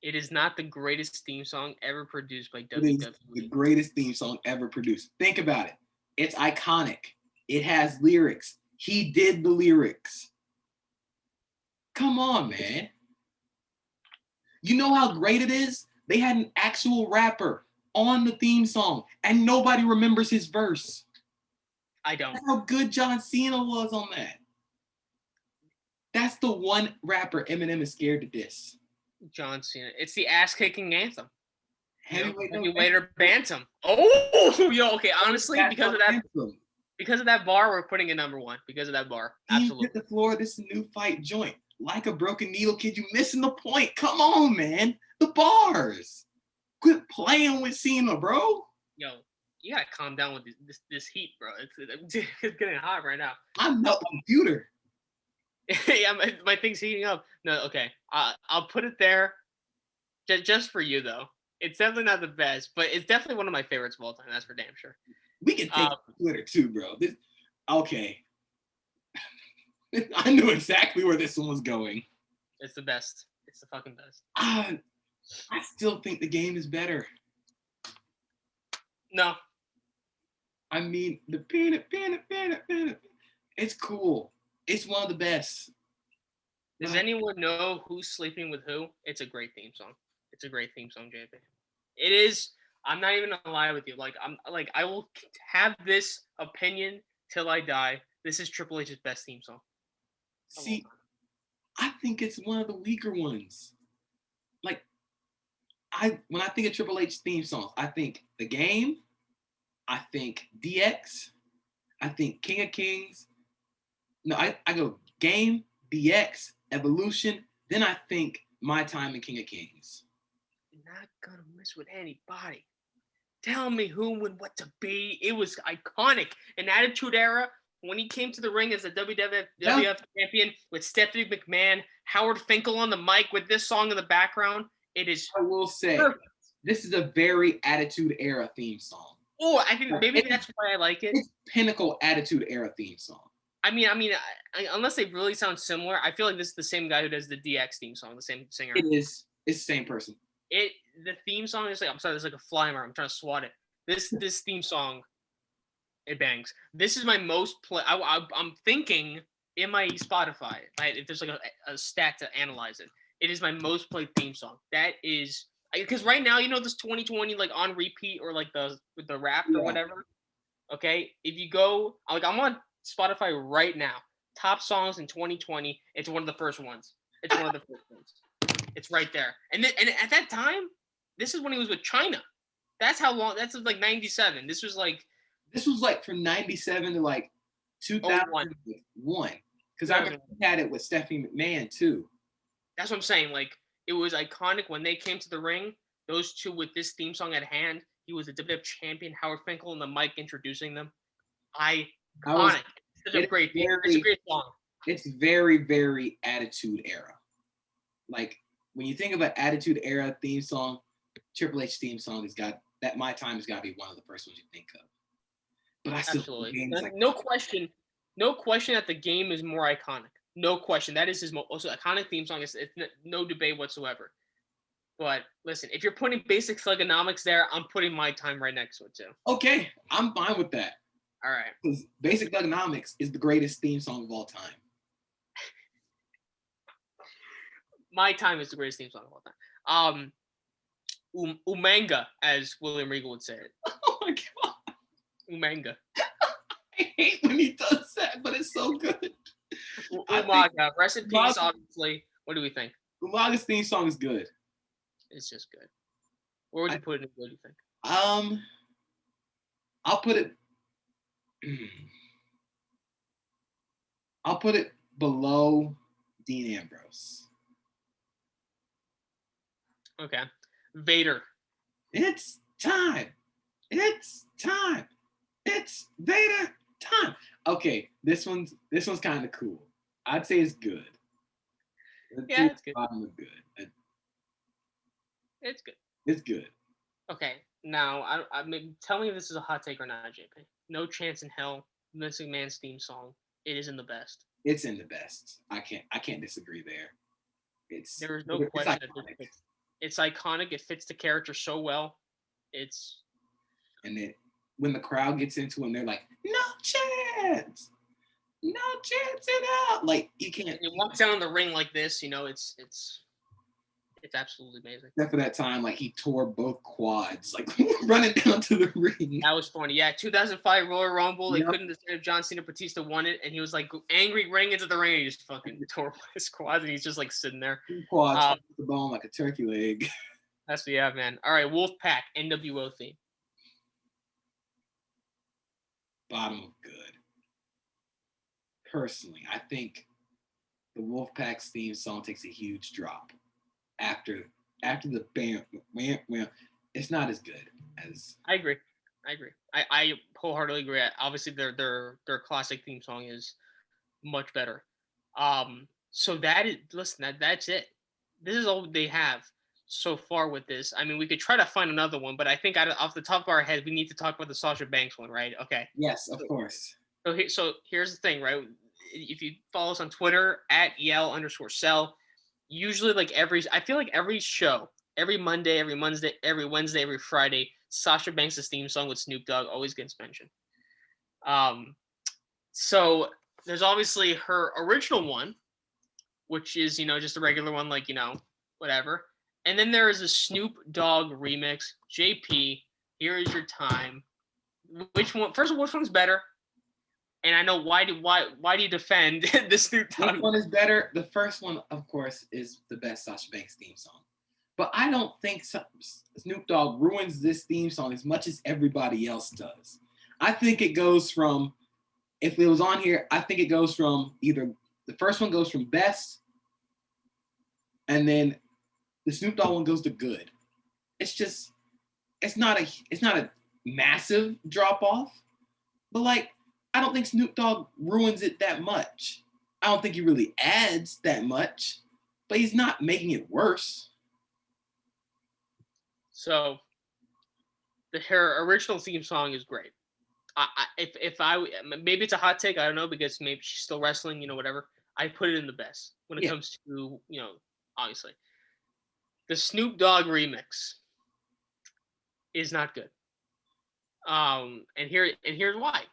[SPEAKER 1] It is not the greatest theme song ever produced by WWE.
[SPEAKER 2] It is the greatest theme song ever produced. Think about it. It's iconic. It has lyrics. He did the lyrics. Come on, man. You know how great it is? They had an actual rapper on the theme song, and nobody remembers his verse.
[SPEAKER 1] I don't.
[SPEAKER 2] That's how good John Cena was on that. That's the one rapper Eminem is scared to diss.
[SPEAKER 1] John Cena. It's the ass-kicking anthem.
[SPEAKER 2] Heavyweight
[SPEAKER 1] or bantam. Oh, yo, okay. Honestly, because of that bar, we're putting it number one. Because of that bar, absolutely.
[SPEAKER 2] Hit the floor. This is a new fight joint. Like a broken needle, kid. You missing the point. Come on, man. The bars. Quit playing with Cena, bro.
[SPEAKER 1] Yo, you gotta calm down with this heat, bro. It's getting hot right now.
[SPEAKER 2] I'm not the computer.
[SPEAKER 1] Yeah, my thing's heating up. No, okay. I'll put it there just for you, though. It's definitely not the best, but it's definitely one of my favorites of all time. That's for damn sure.
[SPEAKER 2] We can take Twitter, too, bro. Okay. I knew exactly where this one was going.
[SPEAKER 1] It's the best. It's the fucking best.
[SPEAKER 2] I still think the game is better.
[SPEAKER 1] No.
[SPEAKER 2] I mean, the peanut. It's cool. It's one of the best.
[SPEAKER 1] Does anyone know who's sleeping with who? It's a great theme song. It's a great theme song, JP. It is. I'm not even gonna lie with you. I will have this opinion till I die. This is Triple H's best theme song.
[SPEAKER 2] See, I think it's one of the weaker ones. When I think of Triple H theme songs, I think The Game, I think DX, I think King of Kings. No, I go Game, DX, Evolution, then I think My Time and King of Kings.
[SPEAKER 1] You're not gonna miss with anybody. Tell me who and what to be. It was iconic. In Attitude Era, when he came to the ring as a WWF champion with Stephanie McMahon, Howard Finkel on the mic with this song in the background, it is.
[SPEAKER 2] I will say, this is a very Attitude Era theme song.
[SPEAKER 1] Oh, I think maybe that's why I like it.
[SPEAKER 2] It's pinnacle Attitude Era theme song.
[SPEAKER 1] I mean, unless they really sound similar, I feel like this is the same guy who does the DX theme song, the same singer.
[SPEAKER 2] It is. It's the same person.
[SPEAKER 1] The theme song is like, I'm sorry, there's like a fly in my arm. I'm trying to swat it. This theme song, it bangs. This is my most play. I'm thinking in my Spotify, if there's like a stat to analyze it, it is my most played theme song. That is because right now, this 2020 like on repeat or like with the rap or whatever. Okay, if you go I'm on Spotify right now. Top songs in 2020. It's one of the first ones. It's right there. And at that time, this is when he was with China. That's how long. That's like 97. This was like
[SPEAKER 2] from 97 to like 2001. Because I remember he had it with Stephanie McMahon too.
[SPEAKER 1] That's what I'm saying. Like it was iconic when they came to the ring. Those two with this theme song at hand. He was the WWF champion. Howard Finkel on the mic introducing them. Iconic. It's a great theme. It's a great song.
[SPEAKER 2] It's very, very Attitude Era. Like when you think of an Attitude Era theme song, Triple H theme song has got that. My Time has got to be one of the first ones you think of. But I still
[SPEAKER 1] absolutely no question that the Game is more iconic. No question, that is his most iconic theme song. It's no debate whatsoever. But listen, if you're putting basic thugonomics there, I'm putting My Time right next to it too.
[SPEAKER 2] Okay, I'm fine with that.
[SPEAKER 1] All right.
[SPEAKER 2] Because Basic Thugonomics is the greatest theme song of all time.
[SPEAKER 1] My Time is the greatest theme song of all time. Umanga, as William Regal would say it.
[SPEAKER 2] Oh my god.
[SPEAKER 1] Umanga.
[SPEAKER 2] I hate when he does that, but it's so good.
[SPEAKER 1] Umaga. Rest in peace, obviously. What do we think?
[SPEAKER 2] Umaga's theme song is good.
[SPEAKER 1] It's just good. Where would you put it? What do you think?
[SPEAKER 2] I'll put it below Dean Ambrose.
[SPEAKER 1] Okay. Vader.
[SPEAKER 2] It's time. It's time. It's Vader time. Okay, this one's kind of cool. I'd say it's good.
[SPEAKER 1] Yeah, it's good.
[SPEAKER 2] Good.
[SPEAKER 1] It's good.
[SPEAKER 2] It's good.
[SPEAKER 1] Okay, now I mean, tell me if this is a hot take or not, JP. No chance in hell. Vince McMahon's theme song. It is in the best.
[SPEAKER 2] It's in the best. I can't disagree there.
[SPEAKER 1] There is no question. It's iconic. It fits the character so well.
[SPEAKER 2] And then when the crowd gets into it, and they're like, "No chance, no chance at all!" Like you can't.
[SPEAKER 1] It walks down in the ring like this. You know, it's absolutely amazing.
[SPEAKER 2] Except for that time, like he tore both quads, like running down to the ring.
[SPEAKER 1] That was funny. Yeah, 2005 Royal Rumble. They couldn't decide if John Cena Batista won it, and he was like angry running into the ring. And he just fucking tore his quads, and he's just like sitting there.
[SPEAKER 2] Quads the bone like a turkey leg.
[SPEAKER 1] That's what you have, man. All right, Wolfpack NWO theme.
[SPEAKER 2] Bottom of good. Personally, I think the Wolfpack's theme song takes a huge drop after the bam. It's not as good as.
[SPEAKER 1] I agree. I wholeheartedly agree. Obviously, their classic theme song is much better. So that's it. This is all they have so far with this. I mean, we could try to find another one, but I think off the top of our head, we need to talk about the Sasha Banks one, right? Okay.
[SPEAKER 2] Yes, of course.
[SPEAKER 1] So here's the thing, right? If you follow us on Twitter @Yell_Cell, usually I feel like every show, every Monday, every Wednesday, every Friday, Sasha Banks' theme song with Snoop Dogg always gets mentioned. So there's obviously her original one, which is, just a regular one, whatever. And then there is a Snoop Dogg remix. JP, here is your time. Which one? First of all, which one's better? And I know why do you defend the Snoop Dogg?
[SPEAKER 2] Which one is better? The first one, of course, is the best Sasha Banks theme song. But I don't think Snoop Dogg ruins this theme song as much as everybody else does. I think it goes from, if it was on here, I think it goes from either the first one goes from best, and then the Snoop Dogg one goes to good. It's not a massive drop off, but I don't think Snoop Dogg ruins it that much. I don't think he really adds that much, but he's not making it worse.
[SPEAKER 1] So, her original theme song is great. Maybe it's a hot take, I don't know, because maybe she's still wrestling, whatever. I put it in the best when it comes to, obviously. The Snoop Dogg remix is not good. And here's why.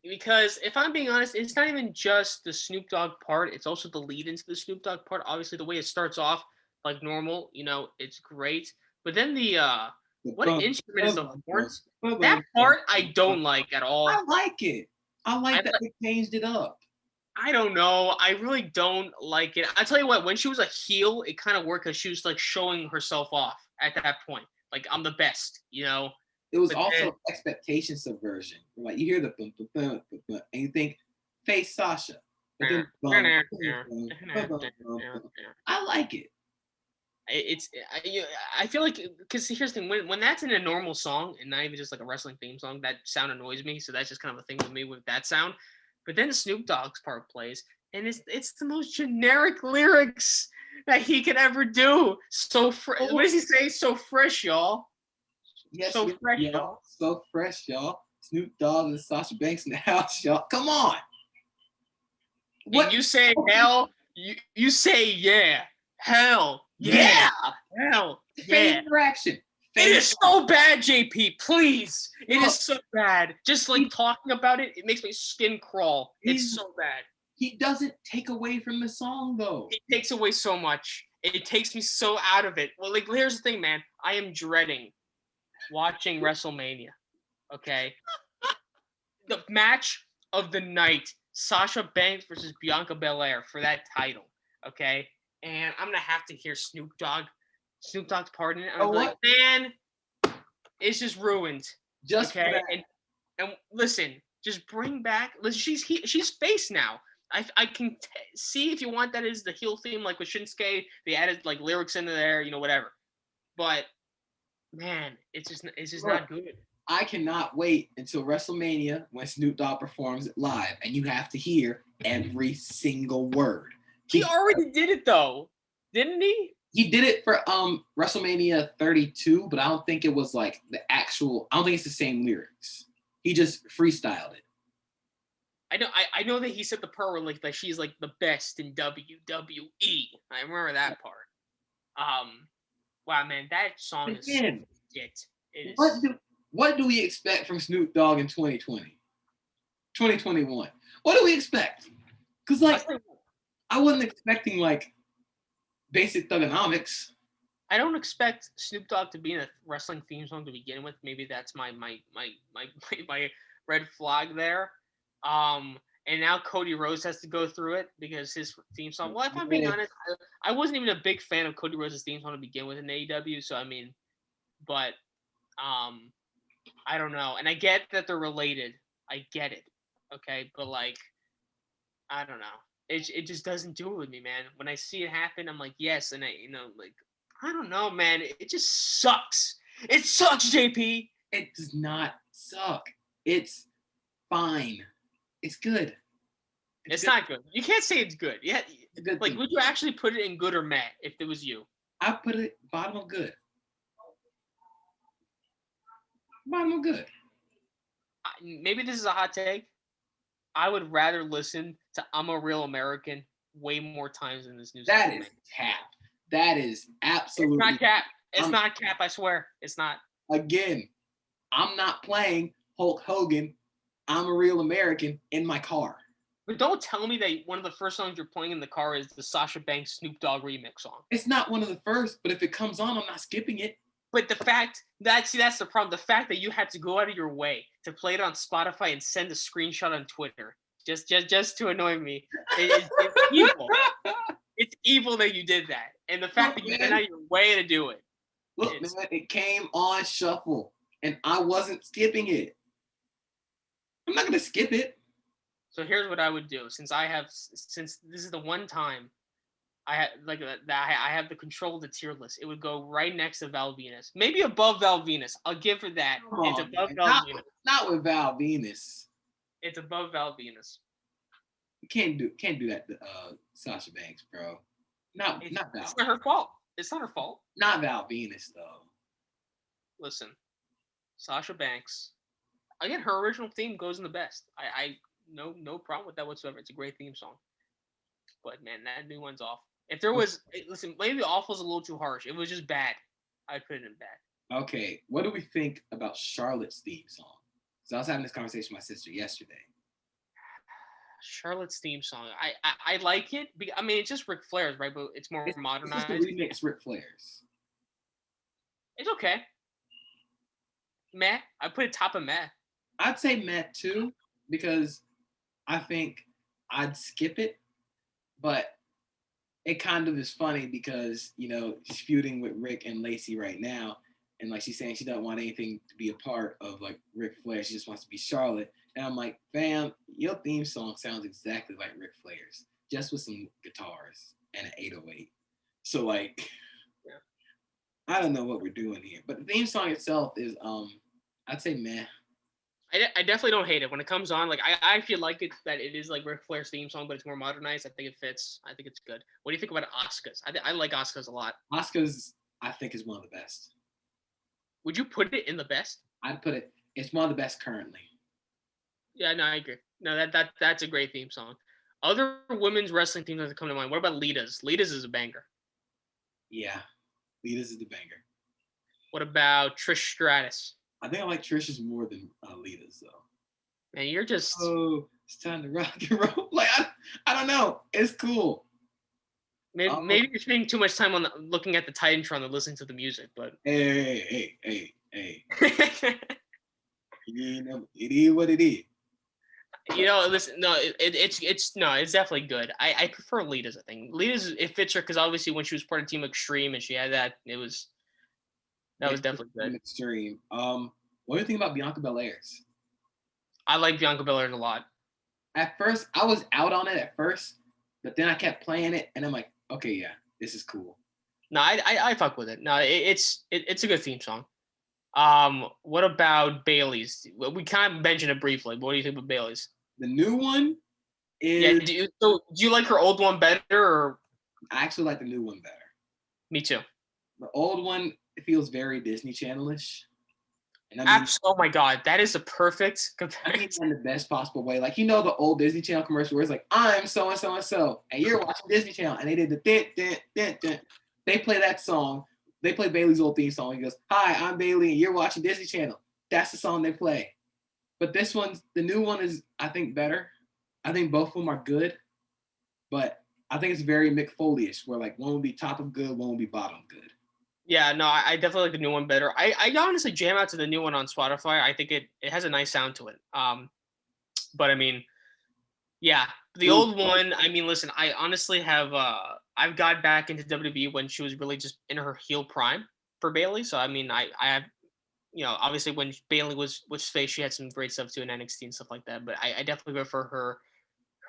[SPEAKER 1] Because if I'm being honest, it's not even just the Snoop Dogg part, it's also the lead into the Snoop Dogg part. Obviously, the way it starts off like normal, it's great. But then what instrument is the horns? That part I don't like at all.
[SPEAKER 2] I like it. I like that they changed it up.
[SPEAKER 1] I don't know. I really don't like it. I tell you what, when she was a heel, it kind of worked because she was showing herself off at that point. I'm the best,
[SPEAKER 2] It was also expectation subversion. You hear the bum, bum, bum, bum, and you think face Sasha. Then, I like it.
[SPEAKER 1] I feel like, because here's the thing, when that's in a normal song and not even just a wrestling theme song, that sound annoys me. So that's just kind of a thing with me with that sound. But then Snoop Dogg's part plays, and it's the most generic lyrics that he could ever do. What does he say? So fresh, y'all.
[SPEAKER 2] Yes,
[SPEAKER 1] so fresh, y'all.
[SPEAKER 2] So fresh, y'all. Snoop Dogg and Sasha Banks in the house, y'all. Come on.
[SPEAKER 1] What? And you say hell? You say yeah. Hell Yeah. Hell.
[SPEAKER 2] Fan
[SPEAKER 1] Yeah.
[SPEAKER 2] interaction.
[SPEAKER 1] It is so bad, JP. Please. It
[SPEAKER 2] Look,
[SPEAKER 1] is so bad. Just like talking about it, it makes my skin crawl. It's so bad.
[SPEAKER 2] He doesn't take away from the song though.
[SPEAKER 1] It takes away so much. It takes me so out of it. Well, like here's the thing, man. I am dreading watching WrestleMania. Okay. The match of the night, Sasha Banks versus Bianca Belair for that title. Okay. And I'm gonna have to hear Snoop Dogg's part in it. I'm like, man, it's just ruined.
[SPEAKER 2] Just
[SPEAKER 1] okay. And listen, just bring back. Listen, she's face now. I can see if you want that as the heel theme, like with Shinsuke, they added like lyrics into there, whatever. But man, it's just not good.
[SPEAKER 2] I cannot wait until WrestleMania when Snoop Dogg performs it live, and you have to hear every single word.
[SPEAKER 1] He already did it though, didn't he?
[SPEAKER 2] He did it for WrestleMania 32, but I don't think it was like the actual. I don't think it's the same lyrics. He just freestyled it.
[SPEAKER 1] I know that he said the part where like she's like the best in WWE. I remember that part. Wow, man, that song is shit. It is.
[SPEAKER 2] What do we expect from Snoop Dogg in 2020? 2021. What do we expect? Because like I wasn't expecting like basic thugonomics.
[SPEAKER 1] I don't expect Snoop Dogg to be in a wrestling theme song to begin with. Maybe that's my red flag there. And now Cody Rhodes has to go through it because his theme song. Well, if I'm being honest, I wasn't even a big fan of Cody Rhodes' theme song to begin with in AEW. So I mean, but I don't know. And I get that they're related. I get it. Okay, but like, I don't know. It just doesn't do it with me, man. When I see it happen, I'm like, yes, and I don't know, man. It just sucks. It sucks, JP.
[SPEAKER 2] It does not suck. It's fine. It's good.
[SPEAKER 1] It's not good. You can't say it's good. Yeah,
[SPEAKER 2] good
[SPEAKER 1] like, would you actually put it in good or meh if it was you?
[SPEAKER 2] I put it bottom of good. Bottom of good.
[SPEAKER 1] Maybe this is a hot take. I would rather listen to "I'm a Real American" way more times than this new song.
[SPEAKER 2] That is cap. That is absolutely.
[SPEAKER 1] It's not cap. It's not cap. I swear, it's not.
[SPEAKER 2] Again, I'm not playing Hulk Hogan. I'm a Real American in my car.
[SPEAKER 1] But don't tell me that one of the first songs you're playing in the car is the Sasha Banks Snoop Dogg remix song.
[SPEAKER 2] It's not one of the first, but if it comes on, I'm not skipping it.
[SPEAKER 1] But the fact that's the problem. The fact that you had to go out of your way to play it on Spotify and send a screenshot on Twitter just to annoy me, it's evil. It's evil that you did that, and the fact that you went out of your way to do it.
[SPEAKER 2] Look, man, it came on shuffle, and I wasn't skipping it. I'm not gonna skip it.
[SPEAKER 1] So here's what I would do, since this is the one time I have the control of the tier list. It would go right next to Val Venus, maybe above Val Venus. I'll give her that. It's above Val Venus.
[SPEAKER 2] Not with Val Venus.
[SPEAKER 1] It's above Val Venus.
[SPEAKER 2] You can't do that to Sasha Banks, bro. Not Val.
[SPEAKER 1] It's not her fault. It's not her fault.
[SPEAKER 2] Not Val Venus though.
[SPEAKER 1] Listen, Sasha Banks. Again, her original theme goes in the best. I no problem with that whatsoever. It's a great theme song. But man, that new one's off. If there was, listen, maybe awful is a little too harsh. It was just bad. I'd put it in bad.
[SPEAKER 2] Okay, what do we think about Charlotte's theme song? So I was having this conversation with my sister yesterday.
[SPEAKER 1] Charlotte's theme song. I like it. I mean, it's just Ric Flair's, right? But it's more modernized.
[SPEAKER 2] It's just a remix Ric Flair's.
[SPEAKER 1] It's okay. Meh. I put it top of meh.
[SPEAKER 2] I'd say meh too, because I think I'd skip it, but it kind of is funny because, she's feuding with Rick and Lacey right now. And like she's saying she doesn't want anything to be a part of like Ric Flair. She just wants to be Charlotte. And I'm like, fam, your theme song sounds exactly like Ric Flair's, just with some guitars and an 808. So like, yeah. I don't know what we're doing here. But the theme song itself is, I'd say meh.
[SPEAKER 1] I definitely don't hate it. When it comes on, like I actually like it that it is like Ric Flair's theme song, but it's more modernized. I think it fits. I think it's good. What do you think about Asuka's? I like Asuka's a lot.
[SPEAKER 2] Asuka's, I think, is one of the best.
[SPEAKER 1] Would you put it in the best?
[SPEAKER 2] I'd put it. It's one of the best currently.
[SPEAKER 1] Yeah, no, I agree. No, that's a great theme song. Other women's wrestling themes that come to mind. What about Lita's? Lita's is a banger.
[SPEAKER 2] Yeah, Lita's is the banger.
[SPEAKER 1] What about Trish Stratus?
[SPEAKER 2] I think I like Trish's more than Lita's though.
[SPEAKER 1] Man, you're just
[SPEAKER 2] Oh, it's time to rock and roll. Like I don't know. It's cool.
[SPEAKER 1] maybe you're spending too much time on looking at the Titantron than listening to the music, but
[SPEAKER 2] Hey. You know, it is what it is.
[SPEAKER 1] listen, no, it's definitely good. I prefer Lita's. I think Lita's it fits her because obviously when she was part of Team Extreme and she had that, was definitely good.
[SPEAKER 2] Extreme. What do you think about Bianca Belair's?
[SPEAKER 1] I like Bianca Belair a lot.
[SPEAKER 2] At first, I was out on it at first, but then I kept playing it, and I'm like, okay, yeah, this is cool.
[SPEAKER 1] No, I fuck with it. No, it's a good theme song. What about Bailey's? We kind of mentioned it briefly. But what do you think of Bailey's?
[SPEAKER 2] The new one is.
[SPEAKER 1] Yeah. Do you like her old one better, or?
[SPEAKER 2] I actually like the new one better.
[SPEAKER 1] Me too.
[SPEAKER 2] The old one, it feels very Disney Channel-ish. And I mean,
[SPEAKER 1] oh my God, that is a perfect comparison.
[SPEAKER 2] in the best possible way. Like, the old Disney Channel commercial where it's like, I'm so and so and so, and you're watching Disney Channel, and they did the din, din, din, din. They play that song. They play Bailey's old theme song. He goes, hi, I'm Bailey, and you're watching Disney Channel. That's the song they play. But the new one is, I think, better. I think both of them are good, but I think it's very Mick Foley-ish, where like one will be top of good, one will be bottom good.
[SPEAKER 1] Yeah, no, I definitely like the new one better. I honestly jam out to the new one on Spotify. I think it has a nice sound to it. But I mean, yeah, the old one. I mean, listen, I honestly have I've got back into WWE when she was really just in her heel prime for Bailey. So I mean, I have, obviously when Bailey was face, she had some great stuff too in NXT and stuff like that. But I definitely prefer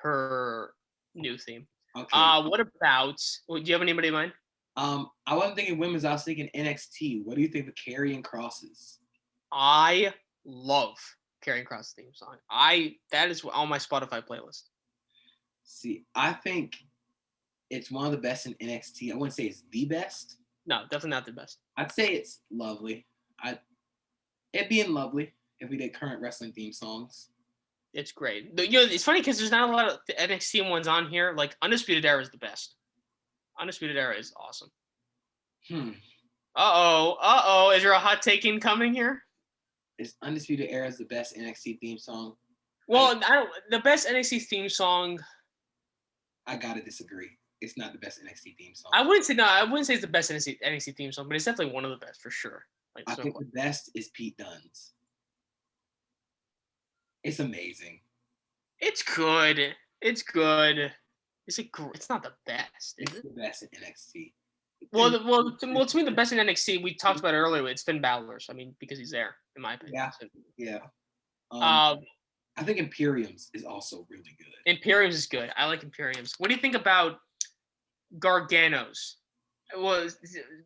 [SPEAKER 1] her new theme.
[SPEAKER 2] Okay.
[SPEAKER 1] What about? Do you have anybody in mind?
[SPEAKER 2] I wasn't thinking women's. I was thinking NXT. What do you think of Karrion Kross's?
[SPEAKER 1] I love Karrion Kross theme song. That is on my Spotify playlist.
[SPEAKER 2] See, I think it's one of the best in NXT. I wouldn't say it's the best.
[SPEAKER 1] No, definitely not the best.
[SPEAKER 2] I'd say it's lovely. It'd be lovely if we did current wrestling theme songs.
[SPEAKER 1] It's great. It's funny because there's not a lot of NXT ones on here. Like Undisputed Era is the best. Undisputed Era is awesome. Uh-oh. Is there a hot take incoming here?
[SPEAKER 2] Is Undisputed Era the best NXT theme song?
[SPEAKER 1] Well, the best NXT theme song.
[SPEAKER 2] I gotta disagree. It's not the best NXT theme song.
[SPEAKER 1] I wouldn't say it's the best NXT theme song, but it's definitely one of the best for sure. Like,
[SPEAKER 2] I think the best is Pete Dunne's. It's amazing.
[SPEAKER 1] It's good. It's good. It's not the best. Is it?
[SPEAKER 2] The best in NXT.
[SPEAKER 1] Well, to me, the best in NXT, we talked about it earlier, it's Finn Balor. So, I mean, because he's there, in my opinion.
[SPEAKER 2] Yeah. I think Imperium's is also really good.
[SPEAKER 1] Imperium's is good. I like Imperium's. What do you think about Gargano's? Was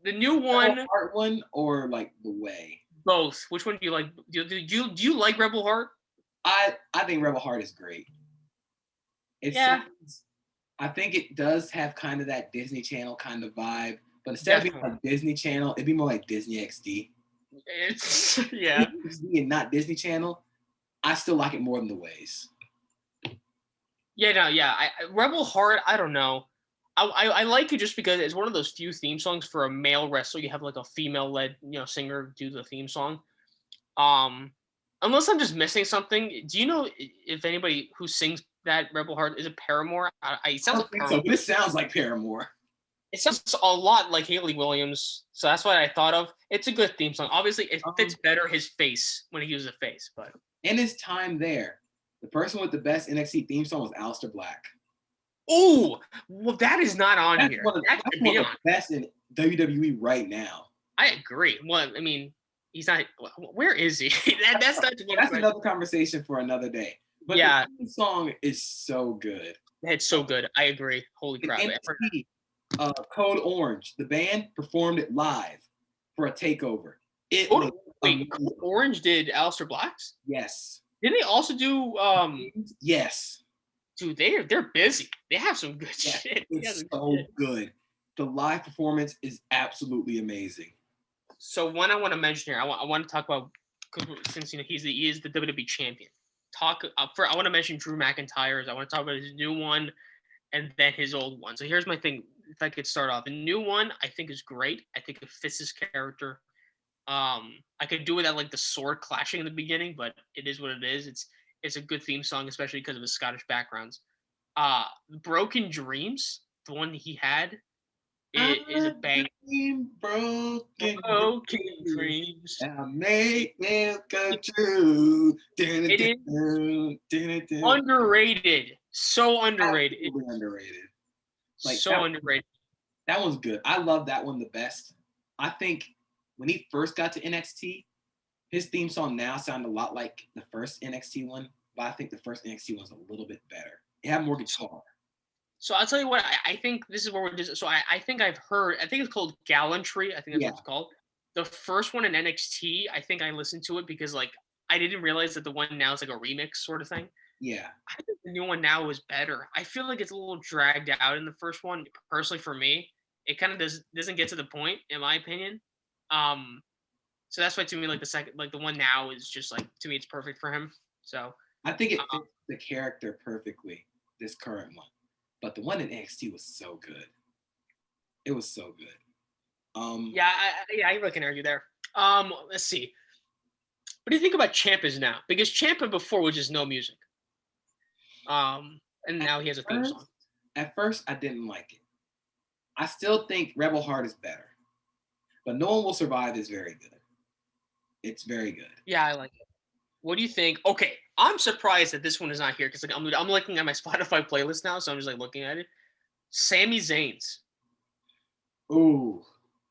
[SPEAKER 1] the new one?
[SPEAKER 2] Heart one or like the Way?
[SPEAKER 1] Both. Which one do you like? Do you like Rebel Heart?
[SPEAKER 2] I think Rebel Heart is great. I think it does have kind of that Disney Channel kind of vibe, but instead of being like Disney Channel, it'd be more like Disney XD.
[SPEAKER 1] Yeah.
[SPEAKER 2] Disney and not Disney Channel. I still like it more than the Ways.
[SPEAKER 1] Rebel Heart, I don't know. I like it just because it's one of those few theme songs for a male wrestler. You have like a female-led, singer do the theme song. Unless I'm just missing something. Do you know if anybody who sings that Rebel Heart is it Paramore? It sounds like Paramore.
[SPEAKER 2] So, but it sounds like Paramore.
[SPEAKER 1] It sounds a lot like Haley Williams, so that's what I thought of. It's a good theme song. Obviously, it fits better his face when he uses a face, but
[SPEAKER 2] in his time there, the person with the best NXT theme song was Aleister Black.
[SPEAKER 1] Oh, well, that is not on here.
[SPEAKER 2] That's one of the best in WWE right now.
[SPEAKER 1] I agree. Well, I mean, he's not. Where is he? That's
[SPEAKER 2] another conversation for another day. But the theme song is so good.
[SPEAKER 1] It's so good. I agree. Holy crap!
[SPEAKER 2] NXT, Code Orange, the band performed it live for a takeover.
[SPEAKER 1] Code Orange did Aleister Black's?
[SPEAKER 2] Yes.
[SPEAKER 1] Didn't they also do?
[SPEAKER 2] Yes.
[SPEAKER 1] Dude, they're busy. They have some good shit.
[SPEAKER 2] It's so good. The live performance is absolutely amazing.
[SPEAKER 1] So one I want to mention here, I want to talk about since he is the WWE champion. I want to mention Drew McIntyre's. I want to talk about his new one and then his old one. So here's my thing. if I could start off. The new one I think is great. I think it fits his character. I could do without like the sword clashing in the beginning, but it is what it is. It's a good theme song, especially because of his Scottish backgrounds. Broken Dreams, the one he had, it is a bang.
[SPEAKER 2] Broken
[SPEAKER 1] Broken Dreams.
[SPEAKER 2] I make them come true.
[SPEAKER 1] It is underrated. So underrated.
[SPEAKER 2] Absolutely underrated. Like
[SPEAKER 1] so underrated.
[SPEAKER 2] That one's good. I love that one the best. I think when he first got to NXT, his theme song now sounded a lot like the first NXT one, but I think the first NXT one's a little bit better. It had more guitar.
[SPEAKER 1] So I'll tell you what, I think this is where we're just, so I think I've heard, I think it's called Gallantry. I think that's what it's called. The first one in NXT, I think I listened to it because like, I didn't realize that the one now is like a remix sort of thing.
[SPEAKER 2] Yeah.
[SPEAKER 1] I think the new one now is better. I feel like it's a little dragged out in the first one. Personally for me, it kind of doesn't get to the point, in my opinion. So that's why to me, like the one now is just like, to me, it's perfect for him. So
[SPEAKER 2] I think it fits the character perfectly, this current one. But the one in NXT was so good. It was so good.
[SPEAKER 1] Yeah, I really can argue there. Let's see. What do you think about Ciampa now? Because Ciampa before was just no music. And now he has a theme song.
[SPEAKER 2] At first, I didn't like it. I still think Rebel Heart is better. But No One Will Survive is very good. It's very good.
[SPEAKER 1] Yeah, I like it. What do you think? Okay, I'm surprised that this one is not here because like I'm looking at my Spotify playlist now, so I'm just like looking at it. Sami Zayn's.
[SPEAKER 2] Ooh.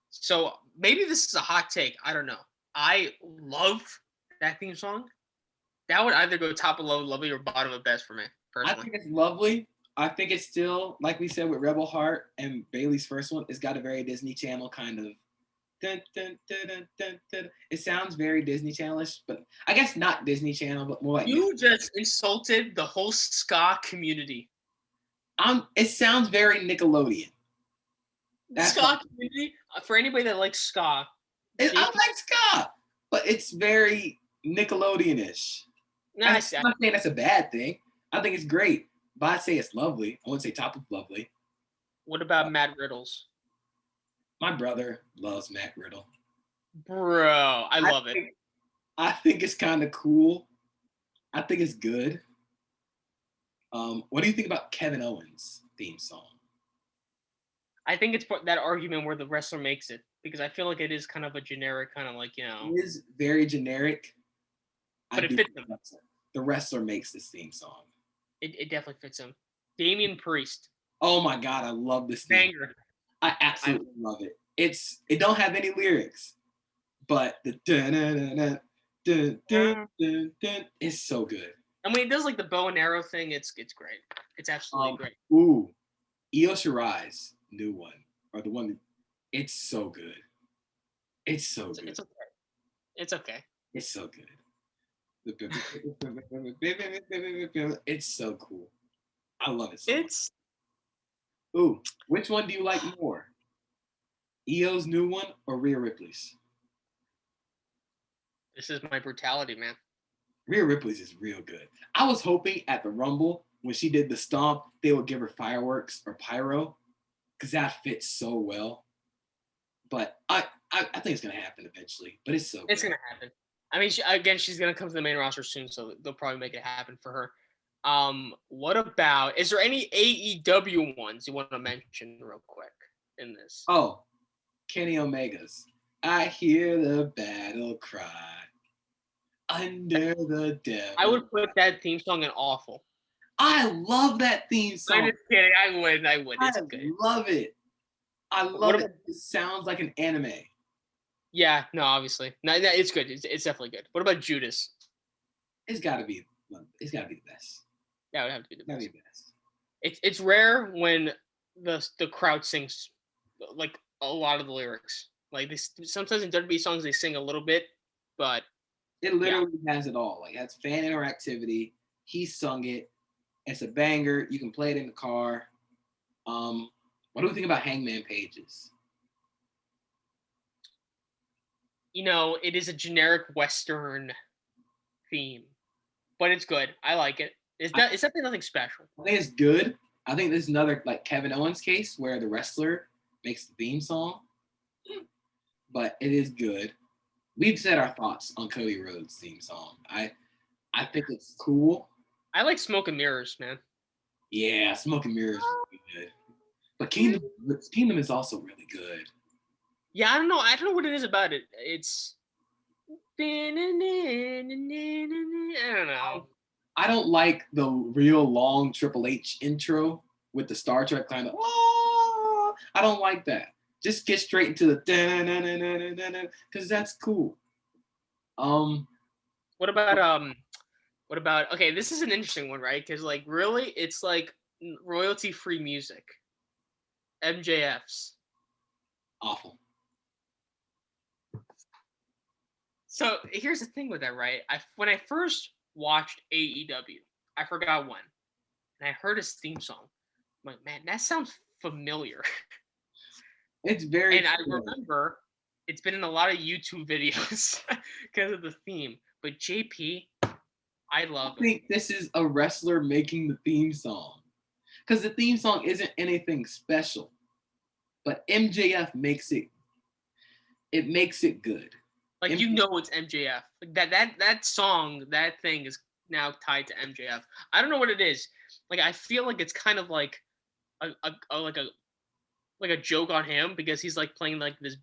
[SPEAKER 1] So maybe this is a hot take. I don't know. I love that theme song. That would either go top of lovely or bottom of best for me, personally.
[SPEAKER 2] I think it's lovely. I think it's still, like we said with Rebel Heart and Bailey's first one, it's got a very Disney Channel kind of. Dun, dun, dun, dun, dun, dun. It sounds very Disney Channel-ish, but I guess not Disney Channel, but more like.
[SPEAKER 1] You just insulted the whole ska community.
[SPEAKER 2] It sounds very Nickelodeon.
[SPEAKER 1] Ska community, for anybody that likes ska.
[SPEAKER 2] I like ska, but it's very Nickelodeon-ish.
[SPEAKER 1] Nah,
[SPEAKER 2] I'm not saying that's a bad thing. I think it's great, but I'd say it's lovely. I wouldn't say top of lovely.
[SPEAKER 1] What about Matt Riddles?
[SPEAKER 2] My brother loves Matt Riddle.
[SPEAKER 1] Bro, I love it.
[SPEAKER 2] I think it's kind of cool. I think it's good. What do you think about Kevin Owens' theme song?
[SPEAKER 1] I think it's that argument where the wrestler makes it, because I feel like it is kind of a generic, kind of like, you know.
[SPEAKER 2] It is very generic.
[SPEAKER 1] But it fits him.
[SPEAKER 2] The wrestler makes this theme song.
[SPEAKER 1] It definitely fits him. Damian Priest.
[SPEAKER 2] Oh my God, I love this theme.
[SPEAKER 1] Banger.
[SPEAKER 2] I absolutely love it. It don't have any lyrics, but the dun dun dun dun dun is so good.
[SPEAKER 1] And when he does like the bow and arrow thing, it's great. It's absolutely great.
[SPEAKER 2] Ooh, Io Shirai's new one, or the one, it's so good. It's so good.
[SPEAKER 1] It's okay. It's okay.
[SPEAKER 2] It's so good. It's so cool. I love it so much. Ooh, which one do you like more? Io's new one or Rhea Ripley's?
[SPEAKER 1] This is my brutality, man.
[SPEAKER 2] Rhea Ripley's is real good. I was hoping at the Rumble, when she did the stomp, they would give her fireworks or pyro, because that fits so well. But I think it's going to happen eventually. But it's so good.
[SPEAKER 1] It's going to happen. I mean, she's going to come to the main roster soon, so they'll probably make it happen for her. What about, is there any AEW ones you want to mention real quick in this?
[SPEAKER 2] Oh, Kenny Omega's I hear the battle cry under the devil.
[SPEAKER 1] I would put that theme song in awful.
[SPEAKER 2] I love that theme song.
[SPEAKER 1] I'm just kidding. I would. It's good.
[SPEAKER 2] I love it. I love it. It sounds like an anime.
[SPEAKER 1] Yeah, no, obviously. No, it's good. It's definitely good. What about Judas?
[SPEAKER 2] It's got to be the best.
[SPEAKER 1] That would have to be the best.
[SPEAKER 2] That'd be the best.
[SPEAKER 1] It's rare when the crowd sings like a lot of the lyrics. Like sometimes in WWE songs they sing a little bit, but
[SPEAKER 2] it literally has it all. Like, it has fan interactivity. He sung it. It's a banger. You can play it in the car. What do we think about Hangman Pages?
[SPEAKER 1] You know, it is a generic Western theme, but it's good. I like it. It's definitely nothing special.
[SPEAKER 2] I think it's good. I think this is another like Kevin Owens case where the wrestler makes the theme song, but it is good. We've said our thoughts on Cody Rhodes' theme song. I think it's cool.
[SPEAKER 1] I like Smoke and Mirrors, man.
[SPEAKER 2] Yeah, Smoke and Mirrors is really good. But Kingdom is also really good.
[SPEAKER 1] Yeah, I don't know what it is about it. It's I don't know.
[SPEAKER 2] I don't like the real long Triple H intro with the Star Trek kind of. Oh, I don't like that. Just get straight into the because that's cool.
[SPEAKER 1] What about okay, this is an interesting one, right? Because like really it's like royalty free music. MJF's.
[SPEAKER 2] Awful.
[SPEAKER 1] So here's the thing with that, right? When I first watched AEW, I forgot when, and I heard his theme song. I'm like, man, that sounds familiar.
[SPEAKER 2] It's very
[SPEAKER 1] and I remember it's been in a lot of YouTube videos because of the theme. But JP, I love it.
[SPEAKER 2] I think this is a wrestler making the theme song. Because the theme song isn't anything special. But MJF makes it good.
[SPEAKER 1] Like
[SPEAKER 2] MJF,
[SPEAKER 1] you know it's MJF. Like that song, that thing is now tied to MJF. I don't know what it is. Like I feel like it's kind of like a joke on him because he's like playing like this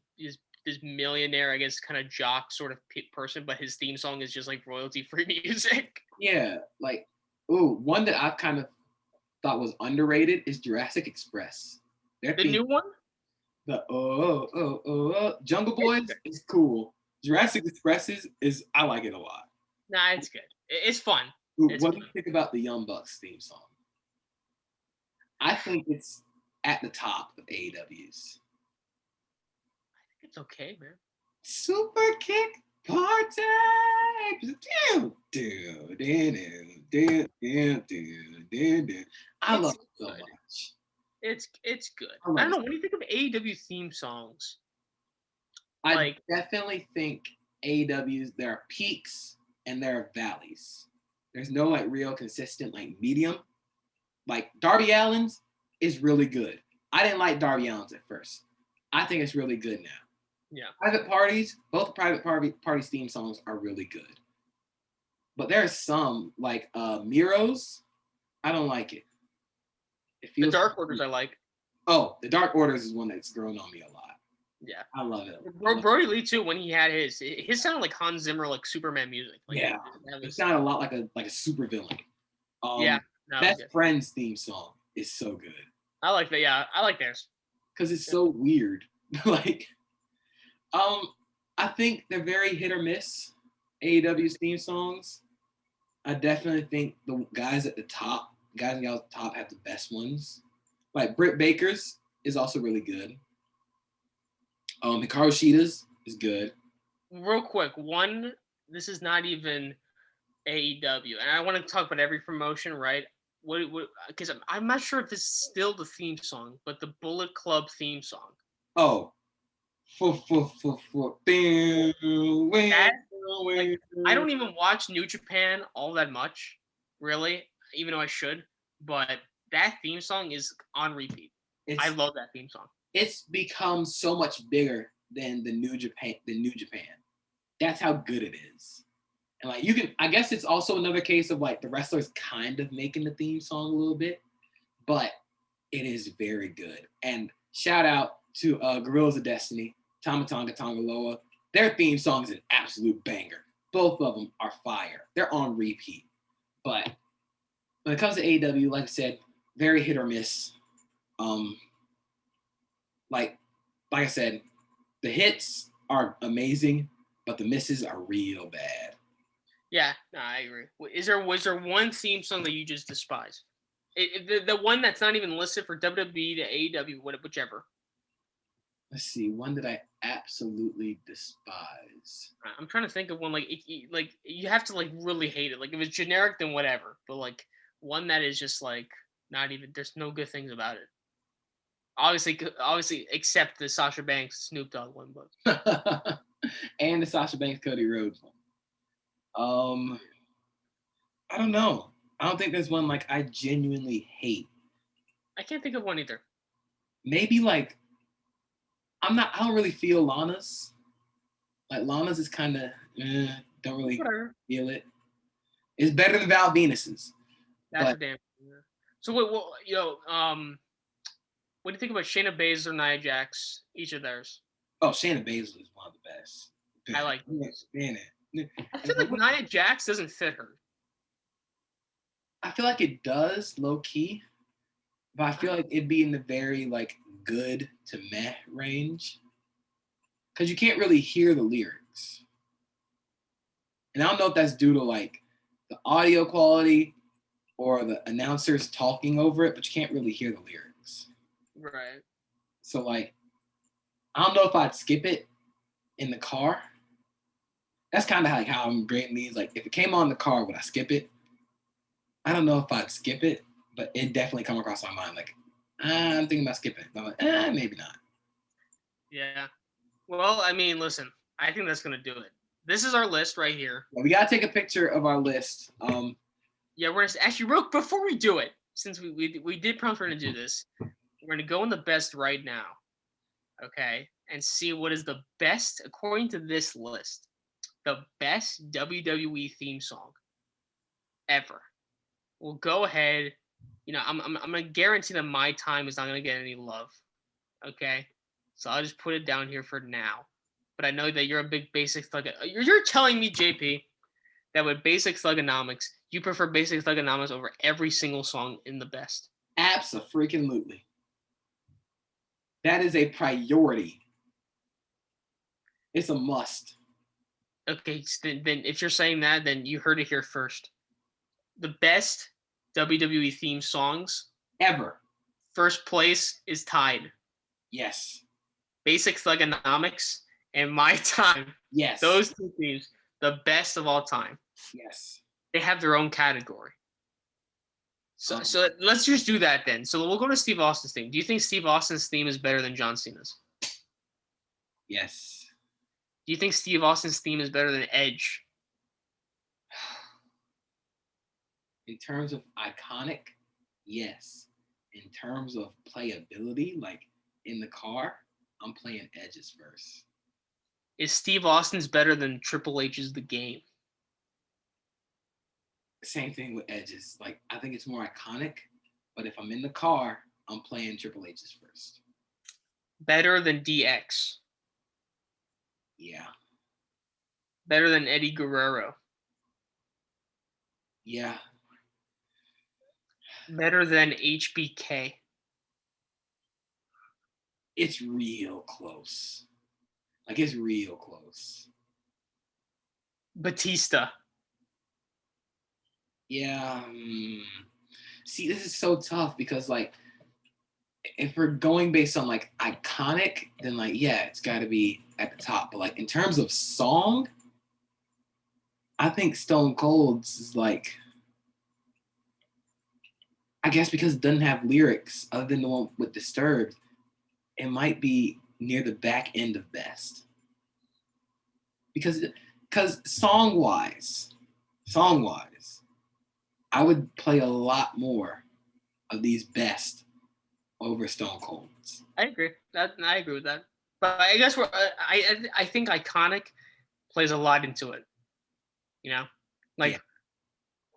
[SPEAKER 1] millionaire, I guess, kind of jock sort of person, but his theme song is just like royalty free music.
[SPEAKER 2] Yeah, like one that I've kind of thought was underrated is Jurassic Express.
[SPEAKER 1] The new one?
[SPEAKER 2] The Jungle Boys is cool. Jurassic Express is I like it a lot.
[SPEAKER 1] Nah, it's good. It's fun.
[SPEAKER 2] What do you think about the Young Bucks theme song? I think it's at the top of AEW's.
[SPEAKER 1] I think it's okay, man.
[SPEAKER 2] Super Kick Party! I love it so much.
[SPEAKER 1] It's good. I don't know. What do you think of AEW theme songs?
[SPEAKER 2] I definitely think AEW's, there are peaks and there are valleys. There's no like real consistent like medium. Like Darby Allin's is really good. I didn't like Darby Allin's at first. I think it's really good now.
[SPEAKER 1] Yeah.
[SPEAKER 2] Private Parties, both Private Parties theme songs are really good. But there's some like Miro's, I don't like it.
[SPEAKER 1] The Dark Orders I like.
[SPEAKER 2] Oh, the Dark Orders is one that's grown on me a lot.
[SPEAKER 1] Yeah,
[SPEAKER 2] I love it.
[SPEAKER 1] Brody Lee too. When he had his sounded like Hans Zimmer, like Superman music. Like,
[SPEAKER 2] yeah, it sounded a lot like a super villain. Best Friends theme song is so good.
[SPEAKER 1] I like that. Yeah, I like theirs
[SPEAKER 2] because it's so weird. Like, I think they're very hit or miss. AEW's theme songs. I definitely think the guys and gals at the top have the best ones. Like Britt Baker's is also really good. Hikaru Shida's is good.
[SPEAKER 1] Real quick, this is not even AEW, and I want to talk about every promotion, right? What? Because I'm not sure if this is still the theme song, but the Bullet Club theme song.
[SPEAKER 2] Oh,
[SPEAKER 1] I don't even watch New Japan all that much, really, even though I should. But that theme song is on repeat. I love that theme song.
[SPEAKER 2] It's become so much bigger than the New Japan. That's how good it is. And like I guess it's also another case of like the wrestlers kind of making the theme song a little bit, but it is very good. And shout out to Guerrillas of Destiny, Tama Tonga Loa. Their theme song is an absolute banger. Both of them are fire. They're on repeat. But when it comes to AEW, like I said, very hit or miss. Like I said, the hits are amazing, but the misses are real bad.
[SPEAKER 1] Yeah, no, I agree. Was there one theme song that you just despise? The one that's not even listed for WWE to AEW, whichever.
[SPEAKER 2] Let's see, one that I absolutely despise.
[SPEAKER 1] I'm trying to think of one like you have to like really hate it. Like if it's generic, then whatever. But like one that is just like not even. There's no good things about it. Obviously, except the Sasha Banks Snoop Dogg one, but
[SPEAKER 2] and the Sasha Banks Cody Rhodes one. I don't know. I don't think there's one like I genuinely hate.
[SPEAKER 1] I can't think of one either.
[SPEAKER 2] Maybe like I don't really feel Lana's. Like Lana's is kind of don't really
[SPEAKER 1] Whatever.
[SPEAKER 2] feel it. It's better than Val Venus's.
[SPEAKER 1] That's
[SPEAKER 2] But
[SPEAKER 1] for damn. So wait, well, what do you think about Shayna Baszler, Nia Jax, each of theirs?
[SPEAKER 2] Shayna Baszler is one of the best.
[SPEAKER 1] I like those.
[SPEAKER 2] Man,
[SPEAKER 1] I feel like Nia Jax doesn't fit her.
[SPEAKER 2] I feel like it does low key, but I feel like it'd be in the very like good to meh range because you can't really hear the lyrics. And I don't know if that's due to like the audio quality or the announcers talking over it, but you can't really hear the lyrics.
[SPEAKER 1] Right.
[SPEAKER 2] So like, I don't know if I'd skip it in the car. That's kind of like how I'm grading these. Like, if it came on in the car, would I skip it? I don't know if I'd skip it, but it definitely come across my mind. Like, I'm thinking about skipping it. But I'm like, maybe not.
[SPEAKER 1] Yeah. Well, I mean, listen, I think that's gonna do it. This is our list right here.
[SPEAKER 2] Well, we gotta take a picture of our list.
[SPEAKER 1] Yeah, we're gonna actually before we do it, since we did promise we're gonna do this, we're gonna go in the best right now, okay, and see what is the best according to this list, the best WWE theme song ever. We'll go ahead. I'm gonna guarantee that my time is not gonna get any love, okay. So I'll just put it down here for now. But I know that you're a big Basic Thug. You're telling me, JP, that with Basic Thugonomics, you prefer Basic Thugonomics over every single song in the best.
[SPEAKER 2] Abso-freaking-lutely. That is a priority. It's a must.
[SPEAKER 1] Okay, so then if you're saying that, then you heard it here first. The best WWE theme songs
[SPEAKER 2] ever.
[SPEAKER 1] First place is tied.
[SPEAKER 2] Yes.
[SPEAKER 1] Basic Thugonomics and My Time.
[SPEAKER 2] Yes.
[SPEAKER 1] Those two themes, the best of all time.
[SPEAKER 2] Yes.
[SPEAKER 1] They have their own category. So let's just do that then. So we'll go to Steve Austin's theme. Do you think Steve Austin's theme is better than John Cena's?
[SPEAKER 2] Yes.
[SPEAKER 1] Do you think Steve Austin's theme is better than Edge?
[SPEAKER 2] In terms of iconic, yes. In terms of playability, like in the car, I'm playing Edge's verse.
[SPEAKER 1] Is Steve Austin's better than Triple H's The Game?
[SPEAKER 2] Same thing with Edge's. Like, I think it's more iconic, but if I'm in the car, I'm playing Triple H's first.
[SPEAKER 1] Better than DX?
[SPEAKER 2] Yeah.
[SPEAKER 1] Better than Eddie Guerrero?
[SPEAKER 2] Yeah.
[SPEAKER 1] Better than HBK?
[SPEAKER 2] It's real close. Like, it's real close.
[SPEAKER 1] Batista?
[SPEAKER 2] Yeah. See, this is so tough because, like, if we're going based on, like, iconic, then, like, yeah, it's got to be at the top. But, like, in terms of song, I think Stone Cold's is, like, I guess because it doesn't have lyrics other than the one with Disturbed, it might be near the back end of best. Because song-wise, I would play a lot more of these best over Stone Cold's.
[SPEAKER 1] I agree. I agree with that. But I guess I think iconic plays a lot into it. You know, like. Yeah.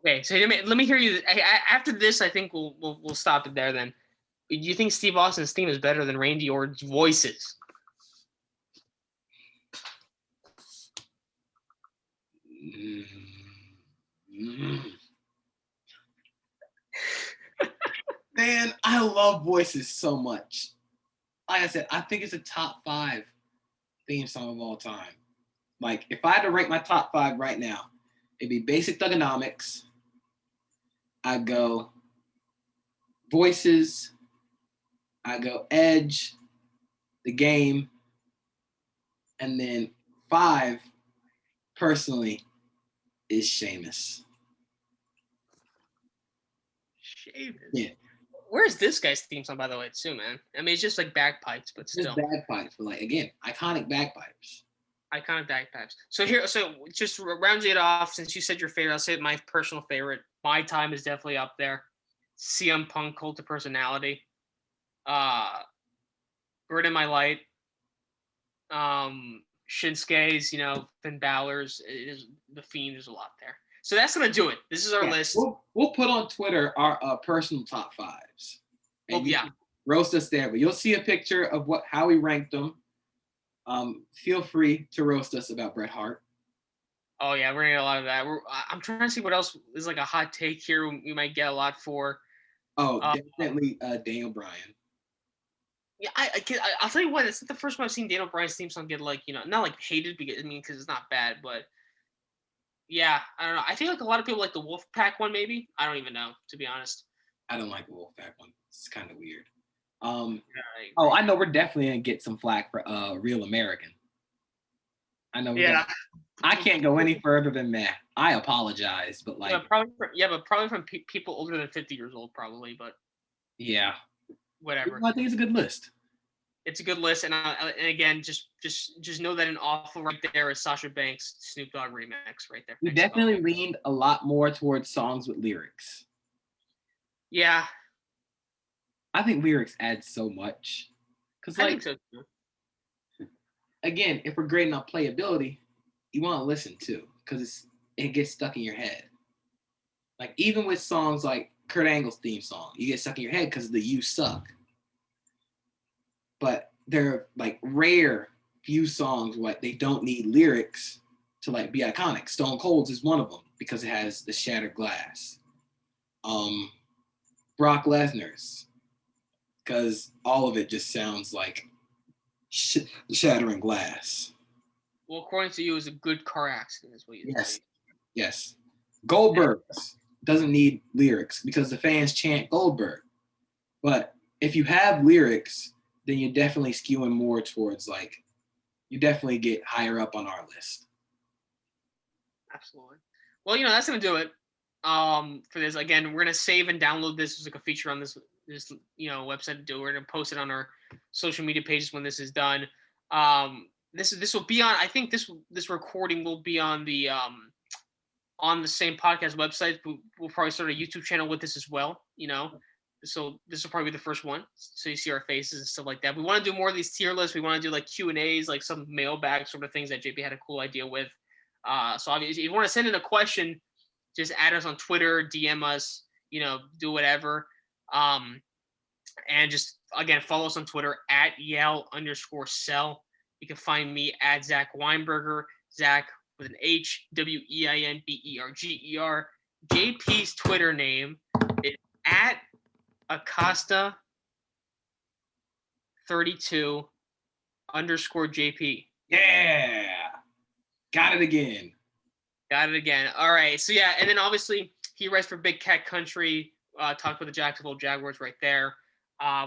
[SPEAKER 1] Okay, so let me hear you. After this, I think we'll stop it there. Then, do you think Steve Austin's theme is better than Randy Orton's voices?
[SPEAKER 2] Man, I love voices so much. Like I said, I think it's a top 5 theme song of all time. Like, if I had to rank my top 5 right now, it'd be Basic Thugonomics. I'd go Voices. I'd go Edge, The Game. And then 5, personally, is Sheamus.
[SPEAKER 1] Sheamus?
[SPEAKER 2] Yeah.
[SPEAKER 1] Where's this guy's theme song, by the way, too, man? I mean, it's just like bagpipes, but still.
[SPEAKER 2] Just bagpipes, but like, again, iconic bagpipes.
[SPEAKER 1] Iconic bagpipes. So just rounding it off, since you said your favorite, I'll say my personal favorite. My Time is definitely up there. CM Punk, Cult of Personality. Bird in My Light, Shinsuke's, Finn Balor's, is the Fiend. There's a lot there. So that's gonna do it. This is our list.
[SPEAKER 2] We'll put on Twitter our personal top fives. And
[SPEAKER 1] yeah.
[SPEAKER 2] Roast us there, but you'll see a picture of how we ranked them. Feel free to roast us about Bret Hart.
[SPEAKER 1] Oh yeah, we're gonna get a lot of that. I'm trying to see what else is like a hot take here. We might get a lot for.
[SPEAKER 2] Oh, definitely Daniel Bryan.
[SPEAKER 1] Yeah, I'll tell you what. It's not the first time I've seen Daniel Bryan's theme song get not like hated because it's not bad, but yeah, I don't know. I feel like a lot of people like the Wolfpack one. Maybe I don't even know, to be honest.
[SPEAKER 2] I don't like the Wolfpack one. It's kind of weird. I know we're definitely gonna get some flack for Real American. I know.
[SPEAKER 1] Yeah.
[SPEAKER 2] I can't go any further than that. I apologize, but like.
[SPEAKER 1] Probably from people older than 50 years old, probably, but.
[SPEAKER 2] Yeah.
[SPEAKER 1] Whatever.
[SPEAKER 2] I think it's a good list.
[SPEAKER 1] It's a good list, and again, just know that an awful right there is Sasha Banks' Snoop Dogg remix right there.
[SPEAKER 2] We definitely leaned a lot more towards songs with lyrics.
[SPEAKER 1] Yeah.
[SPEAKER 2] I think lyrics add so much.
[SPEAKER 1] I think so too.
[SPEAKER 2] Again, if we're grading on playability, you want to listen to because it gets stuck in your head. Like even with songs like Kurt Angle's theme song, you get stuck in your head because the "You Suck." But they're like rare few songs where they don't need lyrics to like be iconic. Stone Cold's is one of them because it has the shattered glass. Brock Lesnar's, because all of it just sounds like shattering glass.
[SPEAKER 1] Well, according to you, it was a good car accident, is what you say.
[SPEAKER 2] Yes. Goldberg's doesn't need lyrics because the fans chant Goldberg. But if you have lyrics, then you're definitely skewing more towards like, you definitely get higher up on our list.
[SPEAKER 1] Absolutely. Well, that's going to do it for this. Again, we're going to save and download this as like a feature on this website to do. We're going to post it on our social media pages when this is done. This will be on, I think this recording will be on the same podcast website. We'll probably start a YouTube channel with this as well, So this will probably be the first one. So you see our faces and stuff like that. We want to do more of these tier lists. We want to do like Q&As, like some mailbag sort of things that JP had a cool idea with. So obviously, if you want to send in a question, just add us on Twitter, DM us, do whatever. And just, again, follow us on Twitter at Yale_Sell. You can find me at Zach Weinberger, Zach with an H, WEINBERGER. JP's Twitter name is at Acosta32_JP.
[SPEAKER 2] Yeah. Got it again.
[SPEAKER 1] All right. So, yeah. And then obviously he writes for Big Cat Country. Talk with the Jacksonville Jaguars right there.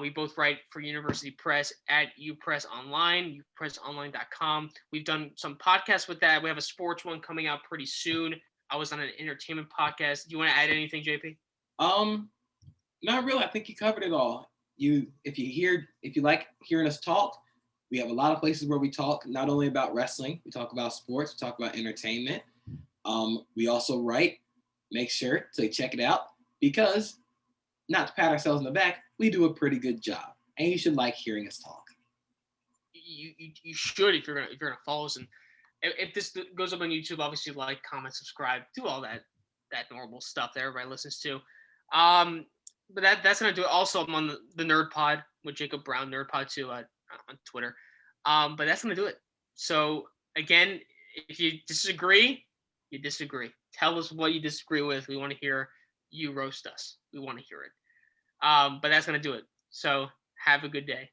[SPEAKER 1] We both write for University Press at UPress Online, upressonline.com. We've done some podcasts with that. We have a sports one coming out pretty soon. I was on an entertainment podcast. Do you want to add anything, JP?
[SPEAKER 2] Not really. I think you covered it all. If you like hearing us talk, we have a lot of places where we talk not only about wrestling, we talk about sports, we talk about entertainment. We also write. Make sure to check it out because, not to pat ourselves on the back, we do a pretty good job, and you should like hearing us talk.
[SPEAKER 1] You should if you're gonna follow us, and if this goes up on YouTube, obviously like, comment, subscribe, do all that normal stuff that everybody listens to. But that's gonna do it. Also, I'm on the Nerd Pod with Jacob Brown, Nerd Pod 2 on Twitter. But that's gonna do it. So again, if you disagree, you disagree. Tell us what you disagree with. We want to hear you roast us. We want to hear it. But that's gonna do it. So have a good day.